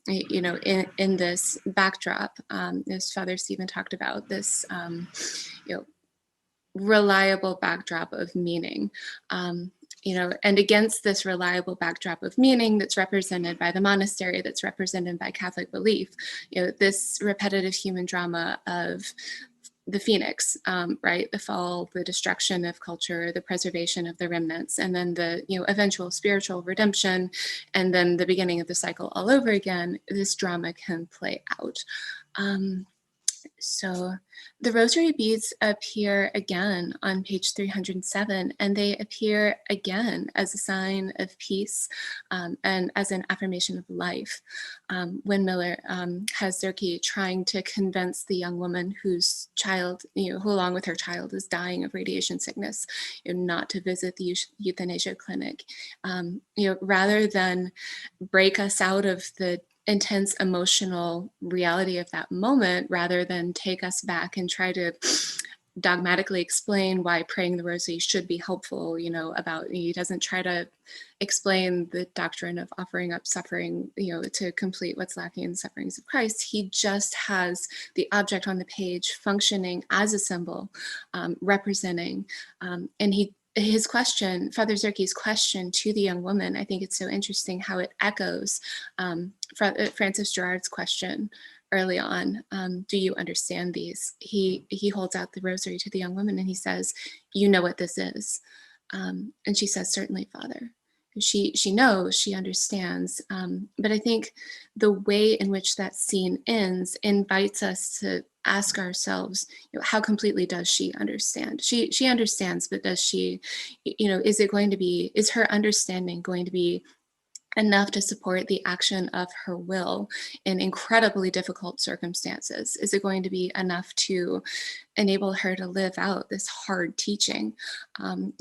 in this backdrop, as Father Stephen talked about, this reliable backdrop of meaning. And against this reliable backdrop of meaning that's represented by the monastery, that's represented by Catholic belief, this repetitive human drama of the phoenix, right? The fall, the destruction of culture, the preservation of the remnants, and then the eventual spiritual redemption, and then the beginning of the cycle all over again. This drama can play out. So the rosary beads appear again on page 307, and they appear again as a sign of peace and as an affirmation of life. When Miller has Zerke trying to convince the young woman whose child, who along with her child is dying of radiation sickness, not to visit the euthanasia clinic, rather than break us out of the intense emotional reality of that moment, rather than take us back and try to dogmatically explain why praying the rosary should be helpful, he doesn't try to explain the doctrine of offering up suffering, to complete what's lacking in the sufferings of Christ. He just has the object on the page functioning as a symbol, representing, and his question, Father Zerke's question to the young woman, I think it's so interesting how it echoes Francis Gerard's question early on. Do you understand these? He holds out the rosary to the young woman and he says, "You know what this is?" And she says, "Certainly, Father." She knows, she understands, but I think the way in which that scene ends invites us to ask ourselves, how completely does she understand? She understands, but does she, is her understanding going to be enough to support the action of her will in incredibly difficult circumstances? Is it going to be enough to enable her to live out this hard teaching? And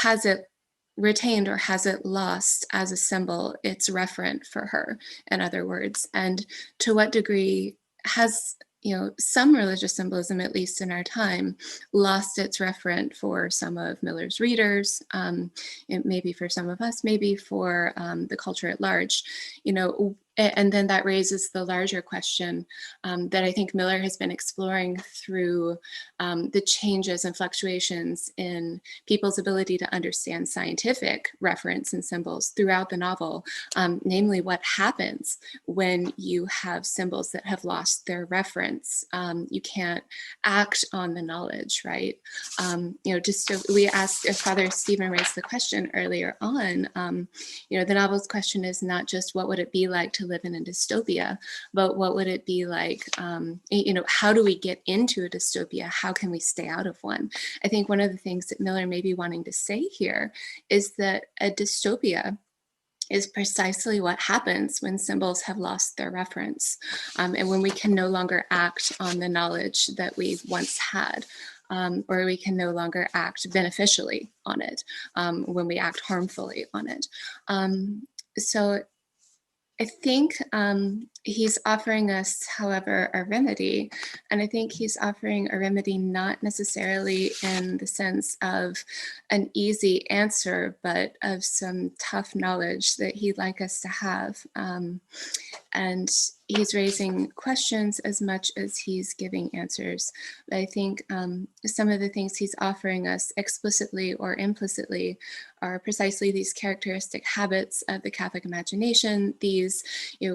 has it retained or has it lost as a symbol its referent for her, in other words? And to what degree has some religious symbolism, at least in our time, lost its referent for some of Miller's readers, maybe for some of us, maybe for the culture at large, and then that raises the larger question that I think Miller has been exploring through the changes and fluctuations in people's ability to understand scientific reference and symbols throughout the novel, namely what happens when you have symbols that have lost their reference. You can't act on the knowledge, right? We asked, if Father Stephen raised the question earlier on, the novel's question is not just what would it be like to live in a dystopia, but what would it be like, how do we get into a dystopia? How can we stay out of one? I think one of the things that Miller may be wanting to say here is that a dystopia is precisely what happens when symbols have lost their reference, and when we can no longer act on the knowledge that we once had. or we can no longer act beneficially on it when we act harmfully on it. So I think he's offering us, however, a remedy. And I think he's offering a remedy not necessarily in the sense of an easy answer, but of some tough knowledge that he'd like us to have. And he's raising questions as much as he's giving answers. But I think some of the things he's offering us explicitly or implicitly are precisely these characteristic habits of the Catholic imagination, these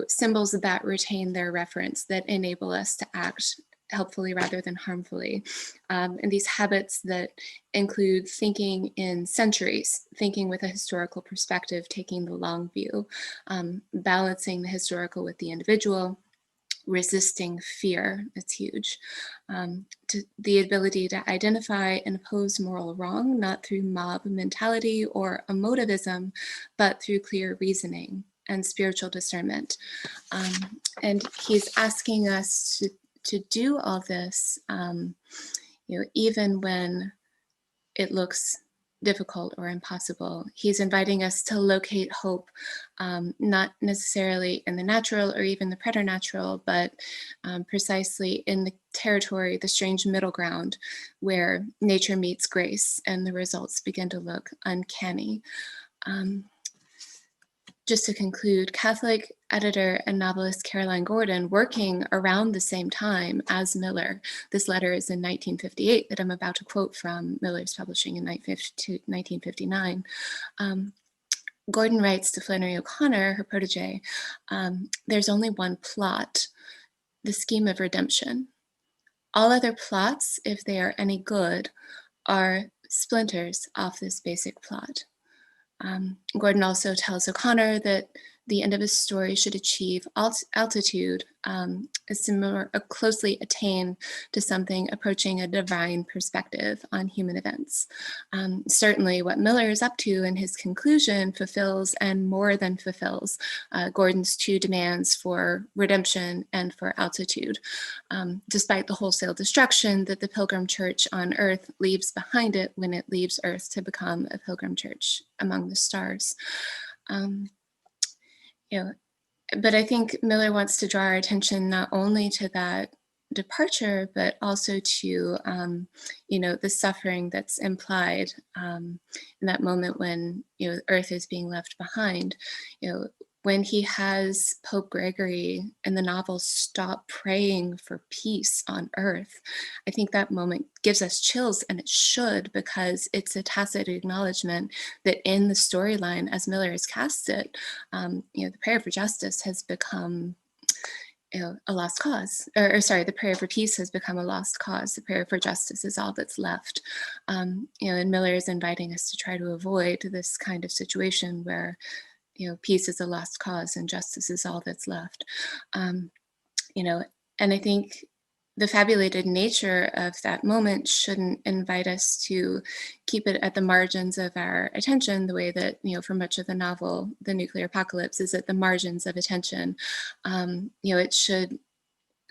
symbols that retain their reference, that enable us to act helpfully rather than harmfully. And these habits that include thinking in centuries, thinking with a historical perspective, taking the long view, balancing the historical with the individual, resisting fear, it's huge. The ability to identify and oppose moral wrong, not through mob mentality or emotivism, but through clear reasoning and spiritual discernment. And he's asking us to do all this, even when it looks difficult or impossible. He's inviting us to locate hope, not necessarily in the natural or even the preternatural, but precisely in the territory, the strange middle ground, where nature meets grace and the results begin to look uncanny. Just to conclude, Catholic editor and novelist Caroline Gordon, working around the same time as Miller, this letter is in 1958 that I'm about to quote from. Miller's publishing in 1959. Gordon writes to Flannery O'Connor, her protege, there's only one plot, the scheme of redemption. All other plots, if they are any good, are splinters off this basic plot. Gordon also tells O'Connor that the end of his story should achieve altitude, closely attain to something approaching a divine perspective on human events. Certainly what Miller is up to in his conclusion fulfills and more than fulfills Gordon's two demands for redemption and for altitude, despite the wholesale destruction that the Pilgrim Church on Earth leaves behind it when it leaves Earth to become a Pilgrim Church among the stars. But I think Miller wants to draw our attention not only to that departure, but also to, the suffering that's implied in that moment when, Earth is being left behind. When he has Pope Gregory in the novel stop praying for peace on Earth, I think that moment gives us chills, and it should, because it's a tacit acknowledgement that in the storyline, as Miller has cast it, the prayer for justice has become a lost cause, the prayer for peace has become a lost cause. The prayer for justice is all that's left. And Miller is inviting us to try to avoid this kind of situation where peace is a lost cause and justice is all that's left. And I think the fabulated nature of that moment shouldn't invite us to keep it at the margins of our attention, the way that, for much of the novel, The Nuclear Apocalypse is at the margins of attention. It should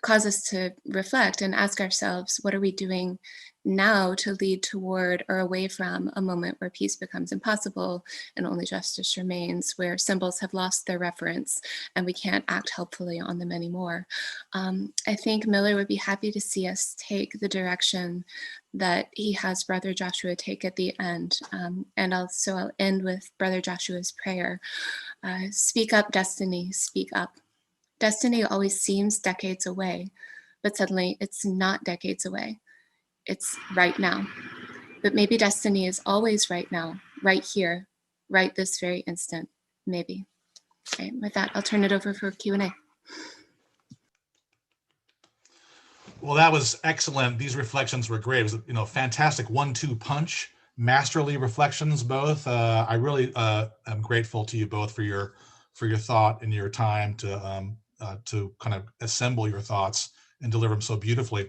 cause us to reflect and ask ourselves, what are we doing now to lead toward or away from a moment where peace becomes impossible and only justice remains, where symbols have lost their reference and we can't act helpfully on them anymore. I think Miller would be happy to see us take the direction that he has Brother Joshua take at the end. And also I'll end with Brother Joshua's prayer. Speak up, destiny, speak up. Destiny always seems decades away, but suddenly it's not decades away. It's right now. But maybe destiny is always right now, right here, right this very instant, maybe. Okay, with that, I'll turn it over for Q&A. Well, that was excellent. These reflections were great. It was, fantastic 1-2 punch, masterly reflections both. I really am grateful to you both for your thought and your time to kind of assemble your thoughts and deliver them so beautifully.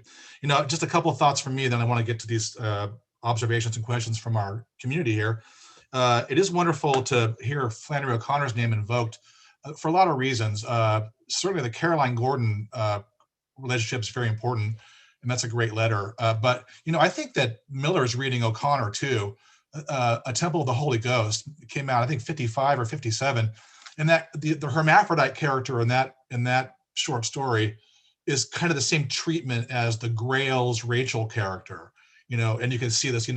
Just a couple of thoughts from me, then I want to get to these observations and questions from our community here. It is wonderful to hear Flannery O'Connor's name invoked for a lot of reasons. Certainly the Caroline Gordon relationship is very important. and that's a great letter. But I think that Miller is reading O'Connor too. A Temple of the Holy Ghost came out, I think 55 or 57, and that the hermaphrodite character in that short story is kind of the same treatment as the Grail's Rachel character. And you can see this.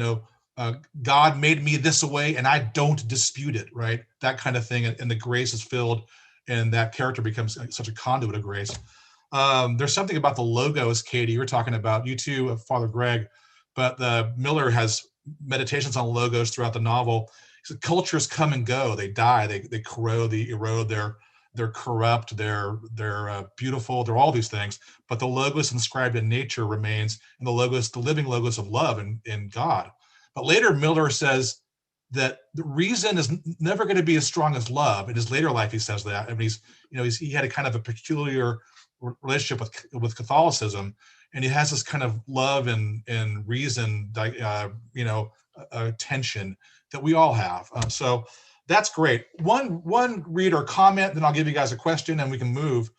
God made me this way, and I don't dispute it. Right, that kind of thing, and the grace is filled, and that character becomes such a conduit of grace. There's something about the logos, Katie, you were talking about, you too, Father Greg, but Miller has meditations on logos throughout the novel. So cultures come and go, they die, they corrode, they erode, they're corrupt, they're beautiful, they're all these things, but the logos inscribed in nature remains, and the living logos of love in God. But later Miller says that the reason is never going to be as strong as love. In his later life, he says that. I mean, he had a kind of a peculiar relationship with Catholicism, and he has this kind of love and reason, tension that we all have. So that's great. One reader comment, then I'll give you guys a question and we can move.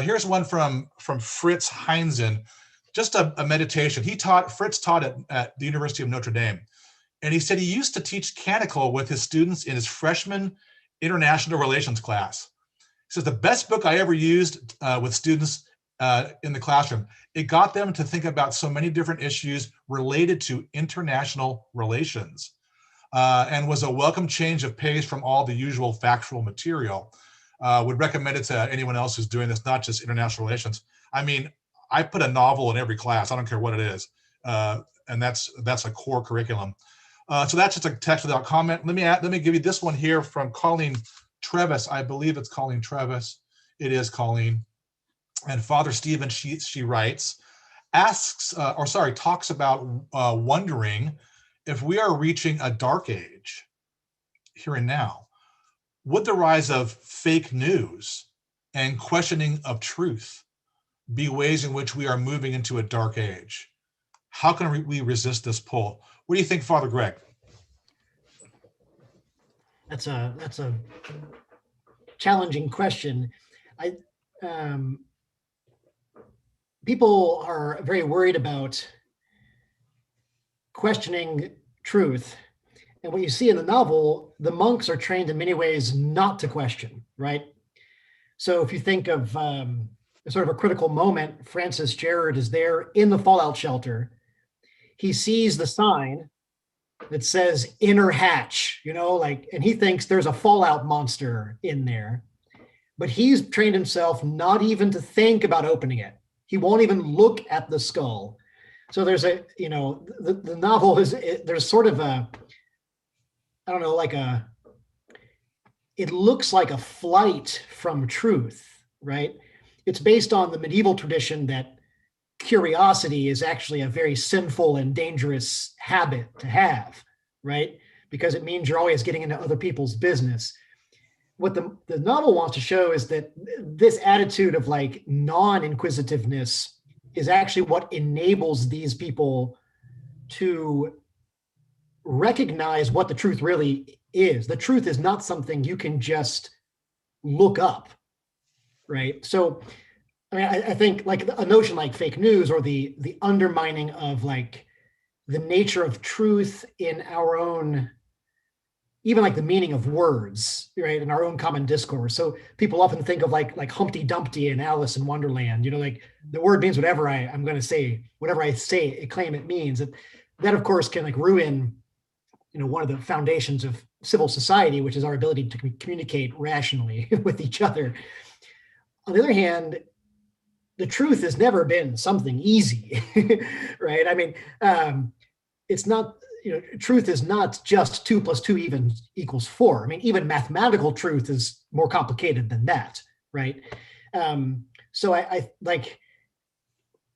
Here's one from Fritz Heinzen, just a meditation. Fritz taught at the University of Notre Dame. And he said he used to teach Canticle with his students in his freshman international relations class. He says, the best book I ever used with students in the classroom. It got them to think about so many different issues related to international relations, and was a welcome change of pace from all the usual factual material. Would recommend it to anyone else who's doing this, not just international relations. I mean, I put a novel in every class. I don't care what it is. And that's a core curriculum. So that's just a text without comment. Let me give you this one here from Colleen Trevis. I believe it's Colleen Trevis. It is Colleen. And Father Stephen, she writes, talks about wondering if we are reaching a dark age here and now. Would the rise of fake news and questioning of truth be ways in which we are moving into a dark age? How can we resist this pull? What do you think, Father Greg? That's a challenging question. People are very worried about questioning truth. And what you see in the novel, the monks are trained in many ways not to question, right? So if you think of sort of a critical moment, Francis Gerard is there in the fallout shelter. He sees the sign that says inner hatch, and he thinks there's a fallout monster in there, but he's trained himself not even to think about opening it. He won't even look at the skull. So there's the novel there's sort of it looks like a flight from truth, right? It's based on the medieval tradition that curiosity is actually a very sinful and dangerous habit to have, right? Because it means you're always getting into other people's business. What the novel wants to show is that this attitude of like non-inquisitiveness is actually what enables these people to recognize what the truth really is. The truth is not something you can just look up, right? So, I mean, I think like a notion like fake news or the undermining of like the nature of truth in our own, even like the meaning of words, right, in our own common discourse. So people often think of like Humpty Dumpty and Alice in Wonderland, like the word means whatever I'm going to say, whatever I say, I claim it means. That of course can like ruin, one of the foundations of civil society, which is our ability to communicate rationally with each other. On the other hand, the truth has never been something easy, right? I mean, it's not, truth is not just 2 + 2 equals 4. I mean, even mathematical truth is more complicated than that, right? So I like,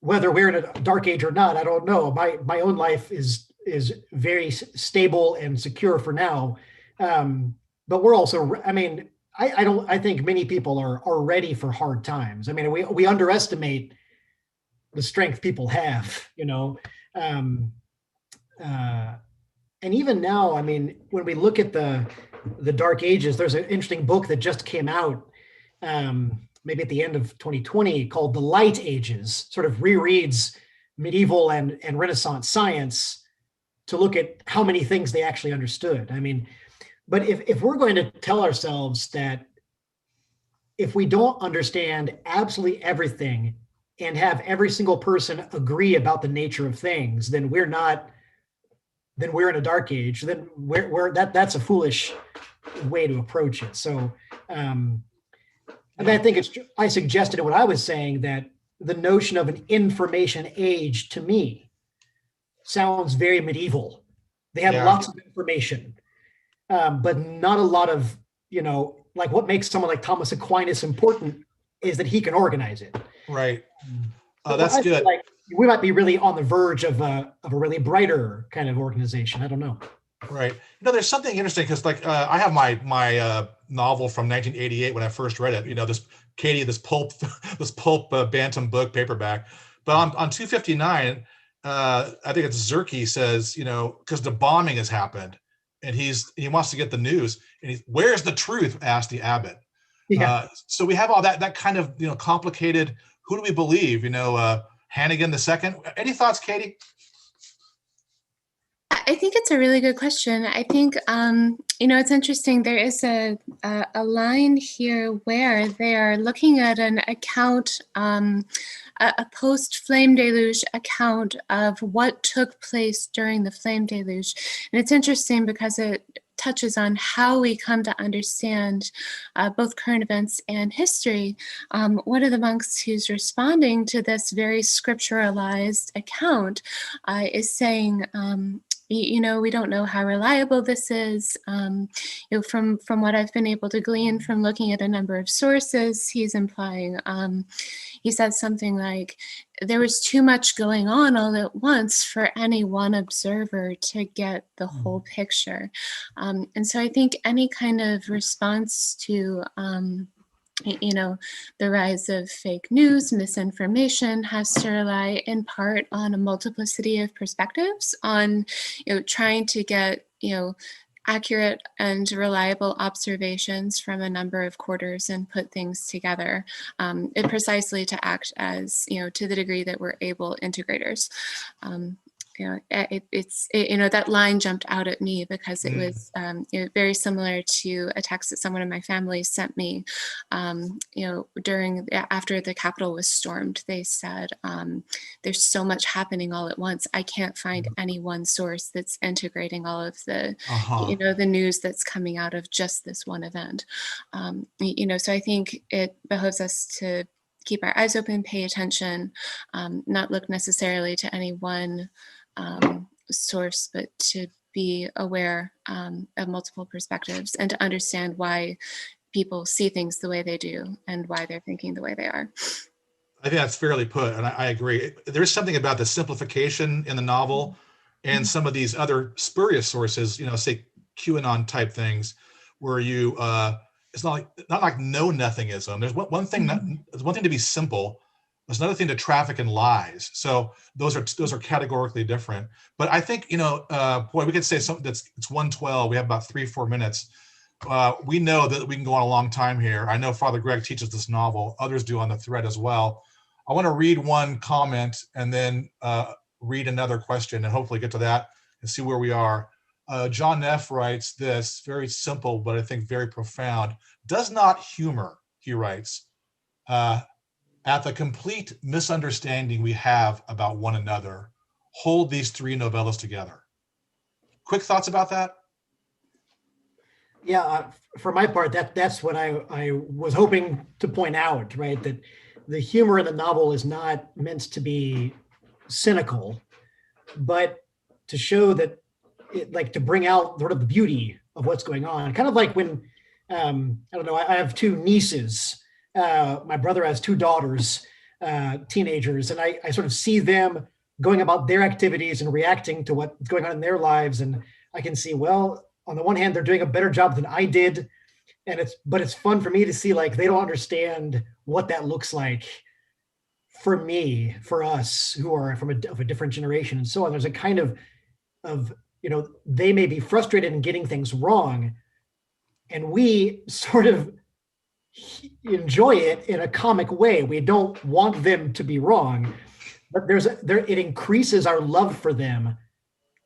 whether we're in a dark age or not, I don't know. My own life is very stable and secure for now. But we're also, I mean, I think many people are ready for hard times. I mean, we underestimate the strength people have, and even now, I mean, when we look at the Dark Ages, there's an interesting book that just came out, maybe at the end of 2020, called The Light Ages, sort of rereads medieval and Renaissance science to look at how many things they actually understood. I mean, but if we're going to tell ourselves that if we don't understand absolutely everything and have every single person agree about the nature of things, then we're in a dark age. Then that's a foolish way to approach it. So, and I think I suggested in what I was saying that the notion of an information age to me sounds very medieval. They had lots of information, but not a lot of, like what makes someone like Thomas Aquinas important is that he can organize it. Right. That's good. Like we might be really on the verge of a really brighter kind of organization. I don't know. Right. There's something interesting because I have my novel from 1988 when I first read it. This pulp bantam book paperback. But on 259, I think it's Zerke says, because the bombing has happened, and he wants to get the news, and where's the truth? Asked the abbot. Yeah. So we have all that kind of complicated. Who do we believe? Hannigan II. Any thoughts, Katie? I think it's a really good question. I think, it's interesting. There is a line here where they are looking at an account, a post-flame deluge account of what took place during the flame deluge. And it's interesting because it touches on how we come to understand both current events and history. One of the monks who's responding to this very scripturalized account is saying, we don't know how reliable this is. From what I've been able to glean from looking at a number of sources, he's implying, he says something like, there was too much going on all at once for any one observer to get the whole picture. And so I think any kind of response to the rise of fake news, misinformation has to rely in part on a multiplicity of perspectives, on, trying to get, accurate and reliable observations from a number of quarters and put things together, precisely to act as, to the degree that we're able integrators. That line jumped out at me because it was very similar to a text that someone in my family sent me. After the Capitol was stormed, they said, "There's so much happening all at once. I can't find any one source that's integrating all of the, the news that's coming out of just this one event." So I think it behoves us to keep our eyes open, pay attention, not look necessarily to any one source, but to be aware of multiple perspectives and to understand why people see things the way they do and why they're thinking the way they are. I think that's fairly put, and I agree. There's something about the simplification in the novel and some of these other spurious sources, say QAnon type things, where it's not like know nothingism. There's one thing there's one thing to be simple. There's another thing to traffic in lies. So those are categorically different. But I think, we could say something it's 1:12. We have about 3-4 minutes. We know that we can go on a long time here. I know Father Greg teaches this novel. Others do on the thread as well. I want to read one comment and then read another question and hopefully get to that and see where we are. John Neff writes this, very simple, but I think very profound. Does not humor, he writes, at the complete misunderstanding we have about one another, hold these three novellas together. Quick thoughts about that? Yeah, for my part, that's what I was hoping to point out, right? That the humor in the novel is not meant to be cynical, but to show that, to bring out sort of the beauty of what's going on. Kind of like when, I don't know, I have two nieces. My brother has two daughters, teenagers, and I sort of see them going about their activities and reacting to what's going on in their lives. And I can see, well, on the one hand, they're doing a better job than I did. But it's fun for me to see, they don't understand what that looks like for me, for us who are of a different generation and so on. There's a kind of, they may be frustrated in getting things wrong, and we sort of enjoy it in a comic way. We don't want them to be wrong, but it increases our love for them,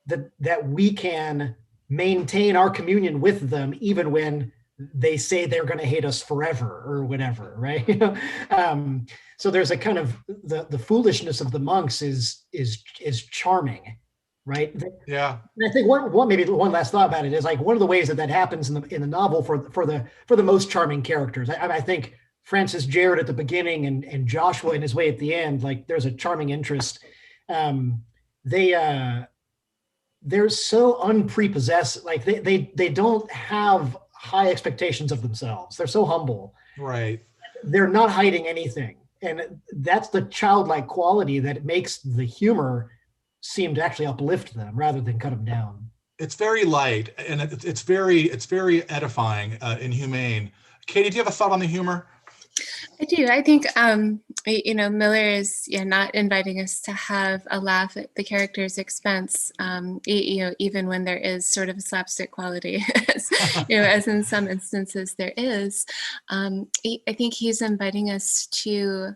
that we can maintain our communion with them even when they say they're going to hate us forever or whatever, right? So there's a kind of the foolishness of the monks is charming, right? Yeah. And I think maybe one last thought about it is like one of the ways that happens in the novel for the most charming characters. I think Francis Jared at the beginning and Joshua in his way at the end, like there's a charming interest. They're so unprepossessed, like they don't have high expectations of themselves. They're so humble. Right. They're not hiding anything. And that's the childlike quality that makes the humor seem to actually uplift them rather than cut them down. It's very light, and it's very edifying and humane. Katie, do you have a thought on the humor? I do. I think, Miller is not inviting us to have a laugh at the character's expense, even when there is sort of a slapstick quality, as in some instances there is. I think he's inviting us to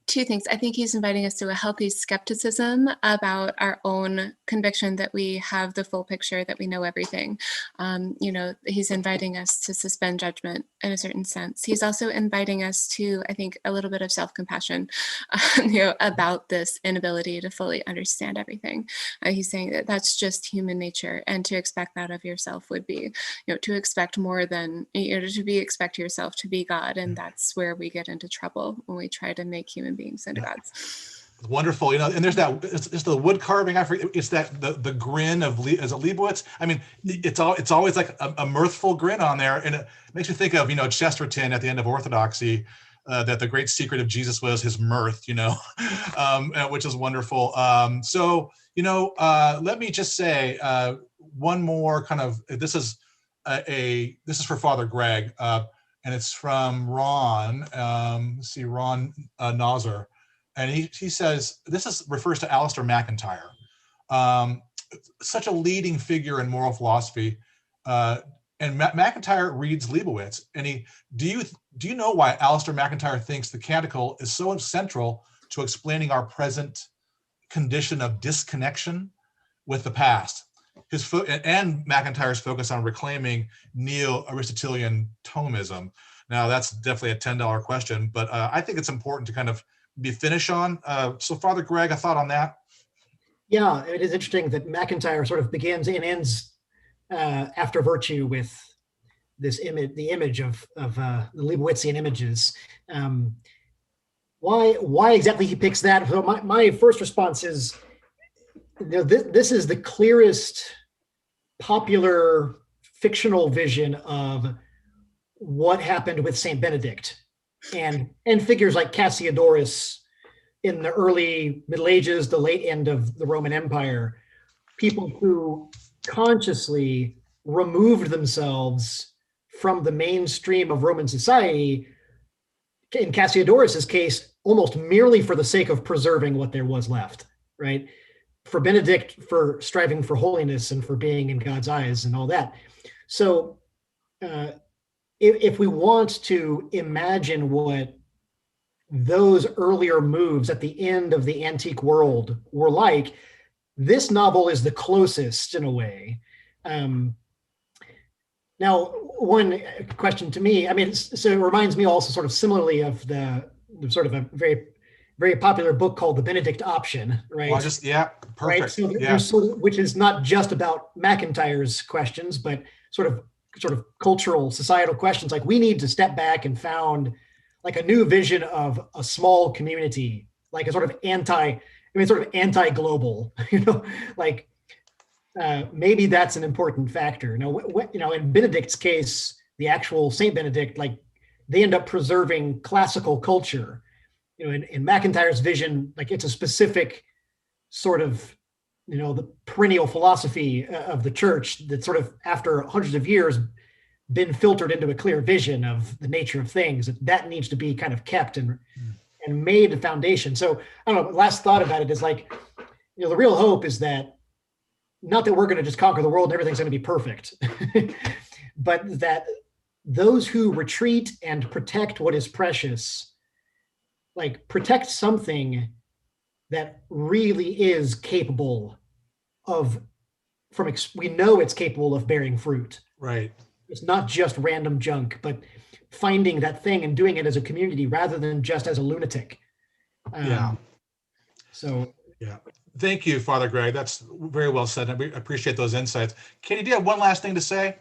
two things. I think he's inviting us to a healthy skepticism about our own conviction that we have the full picture, that we know everything. He's inviting us to suspend judgment in a certain sense. He's also inviting us to, I think, a little bit of self-compassion, about this inability to fully understand everything. He's saying that that's just human nature, and to expect that of yourself would be, to expect more than, expect yourself to be God, and that's where we get into trouble when we try to make human beings into gods. Wonderful, and there's it's the wood carving. I forget, it's that the grin of is it Leibowitz? I mean, it's always like a mirthful grin on there, and it makes me think of Chesterton at the end of Orthodoxy, that the great secret of Jesus was his mirth, which is wonderful. Let me just say one more kind of, this is for Father Greg, and it's from Ron. Ron Nauser. And he says, refers to Alistair MacIntyre, such a leading figure in moral philosophy. And MacIntyre reads Leibowitz. And do you know why Alistair MacIntyre thinks the Canticle is so central to explaining our present condition of disconnection with the past? And MacIntyre's focus on reclaiming neo-Aristotelian Thomism. Now, that's definitely a $10 question, but I think it's important to kind of be finished on. So Father Greg, a thought on that? Yeah, it is interesting that MacIntyre sort of begins and ends after virtue with this image, the image of the Leibowitzian images. Why exactly he picks that? So my first response is, this is the clearest popular fictional vision of what happened with Saint Benedict. And figures like Cassiodorus in the early Middle Ages, the late end of the Roman Empire, people who consciously removed themselves from the mainstream of Roman society, in Cassiodorus's case, almost merely for the sake of preserving what there was left, right? For Benedict, for striving for holiness and for being in God's eyes and all that. So, if we want to imagine what those earlier moves at the end of the antique world were like, this novel is the closest in a way. Now, one question to me, so it reminds me also sort of similarly of the sort of a very, very popular book called The Benedict Option, right? Well, perfect. Right? So there's sort of, which is not just about MacIntyre's questions, but sort of cultural, societal questions. Like, we need to step back and found like a new vision of a small community, like a sort of anti-global, maybe that's an important factor. Now, in Benedict's case, the actual Saint Benedict, like, they end up preserving classical culture. In MacIntyre's vision, like, it's a specific sort of, the perennial philosophy of the church that sort of, after hundreds of years, been filtered into a clear vision of the nature of things. That needs to be kind of kept and made a foundation. So I don't know, last thought about it is like, the real hope is that, not that we're going to just conquer the world and everything's going to be perfect, but that those who retreat and protect what is precious, like, protect something that really is capable of, we know it's capable of bearing fruit. Right. It's not just random junk, but finding that thing and doing it as a community rather than just as a lunatic. Yeah. So Yeah. Thank you, Father Greg. That's very well said. And we appreciate those insights. Katie, do you have one last thing to say?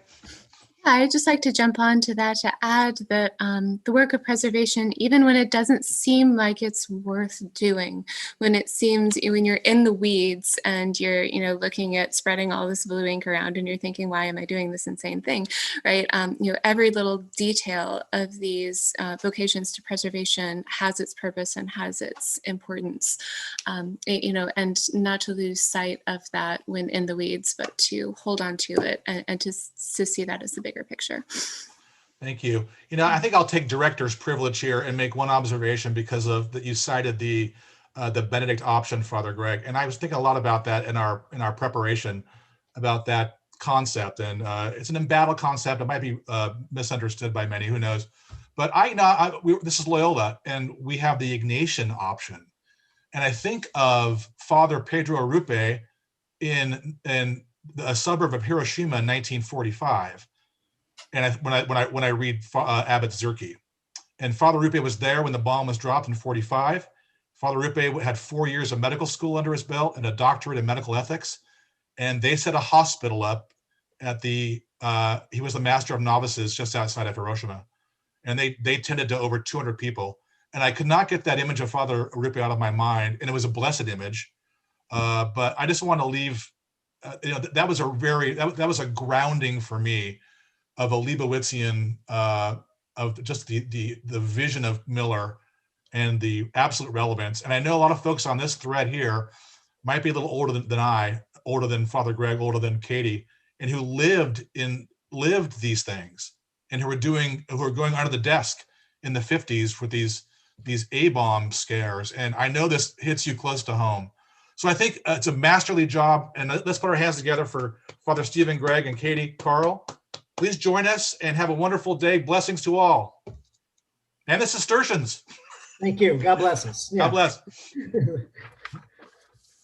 I'd just like to jump on to that to add that the work of preservation, even when it doesn't seem like it's worth doing, when it seems, when you're in the weeds and you're, looking at spreading all this blue ink around and you're thinking, why am I doing this insane thing, right? Every little detail of these vocations to preservation has its purpose and has its importance, and not to lose sight of that when in the weeds, but to hold on to it and to see that as the bigger picture. Thank you. I think I'll take director's privilege here and make one observation because of that you cited the Benedict option, Father Greg, and I was thinking a lot about that in our preparation about that concept, and it's an embattled concept. It might be misunderstood by many, who knows? But this is Loyola, and we have the Ignatian option, and I think of Father Pedro Arrupe in a suburb of Hiroshima in 1945. And when I read Abbot Zerke, and Father Rupe was there when the bomb was dropped in 45. Father Rupe had 4 years of medical school under his belt and a doctorate in medical ethics. And they set a hospital up at he was the master of novices just outside of Hiroshima. And they tended to over 200 people. And I could not get that image of Father Rupe out of my mind. And it was a blessed image. But I just want to leave, that was a grounding for me of a Leibowitzian, of just the vision of Miller and the absolute relevance. And I know a lot of folks on this thread here might be a little older than I, older than Father Greg, older than Katie, and who lived these things, and who are going under the desk in the 50s with these A-bomb scares. And I know this hits you close to home. So I think it's a masterly job, and let's put our hands together for Father Stephen, Greg, and Katie. Carl, please join us and have a wonderful day. Blessings to all. And the Cistercians. Thank you. God bless us. God bless.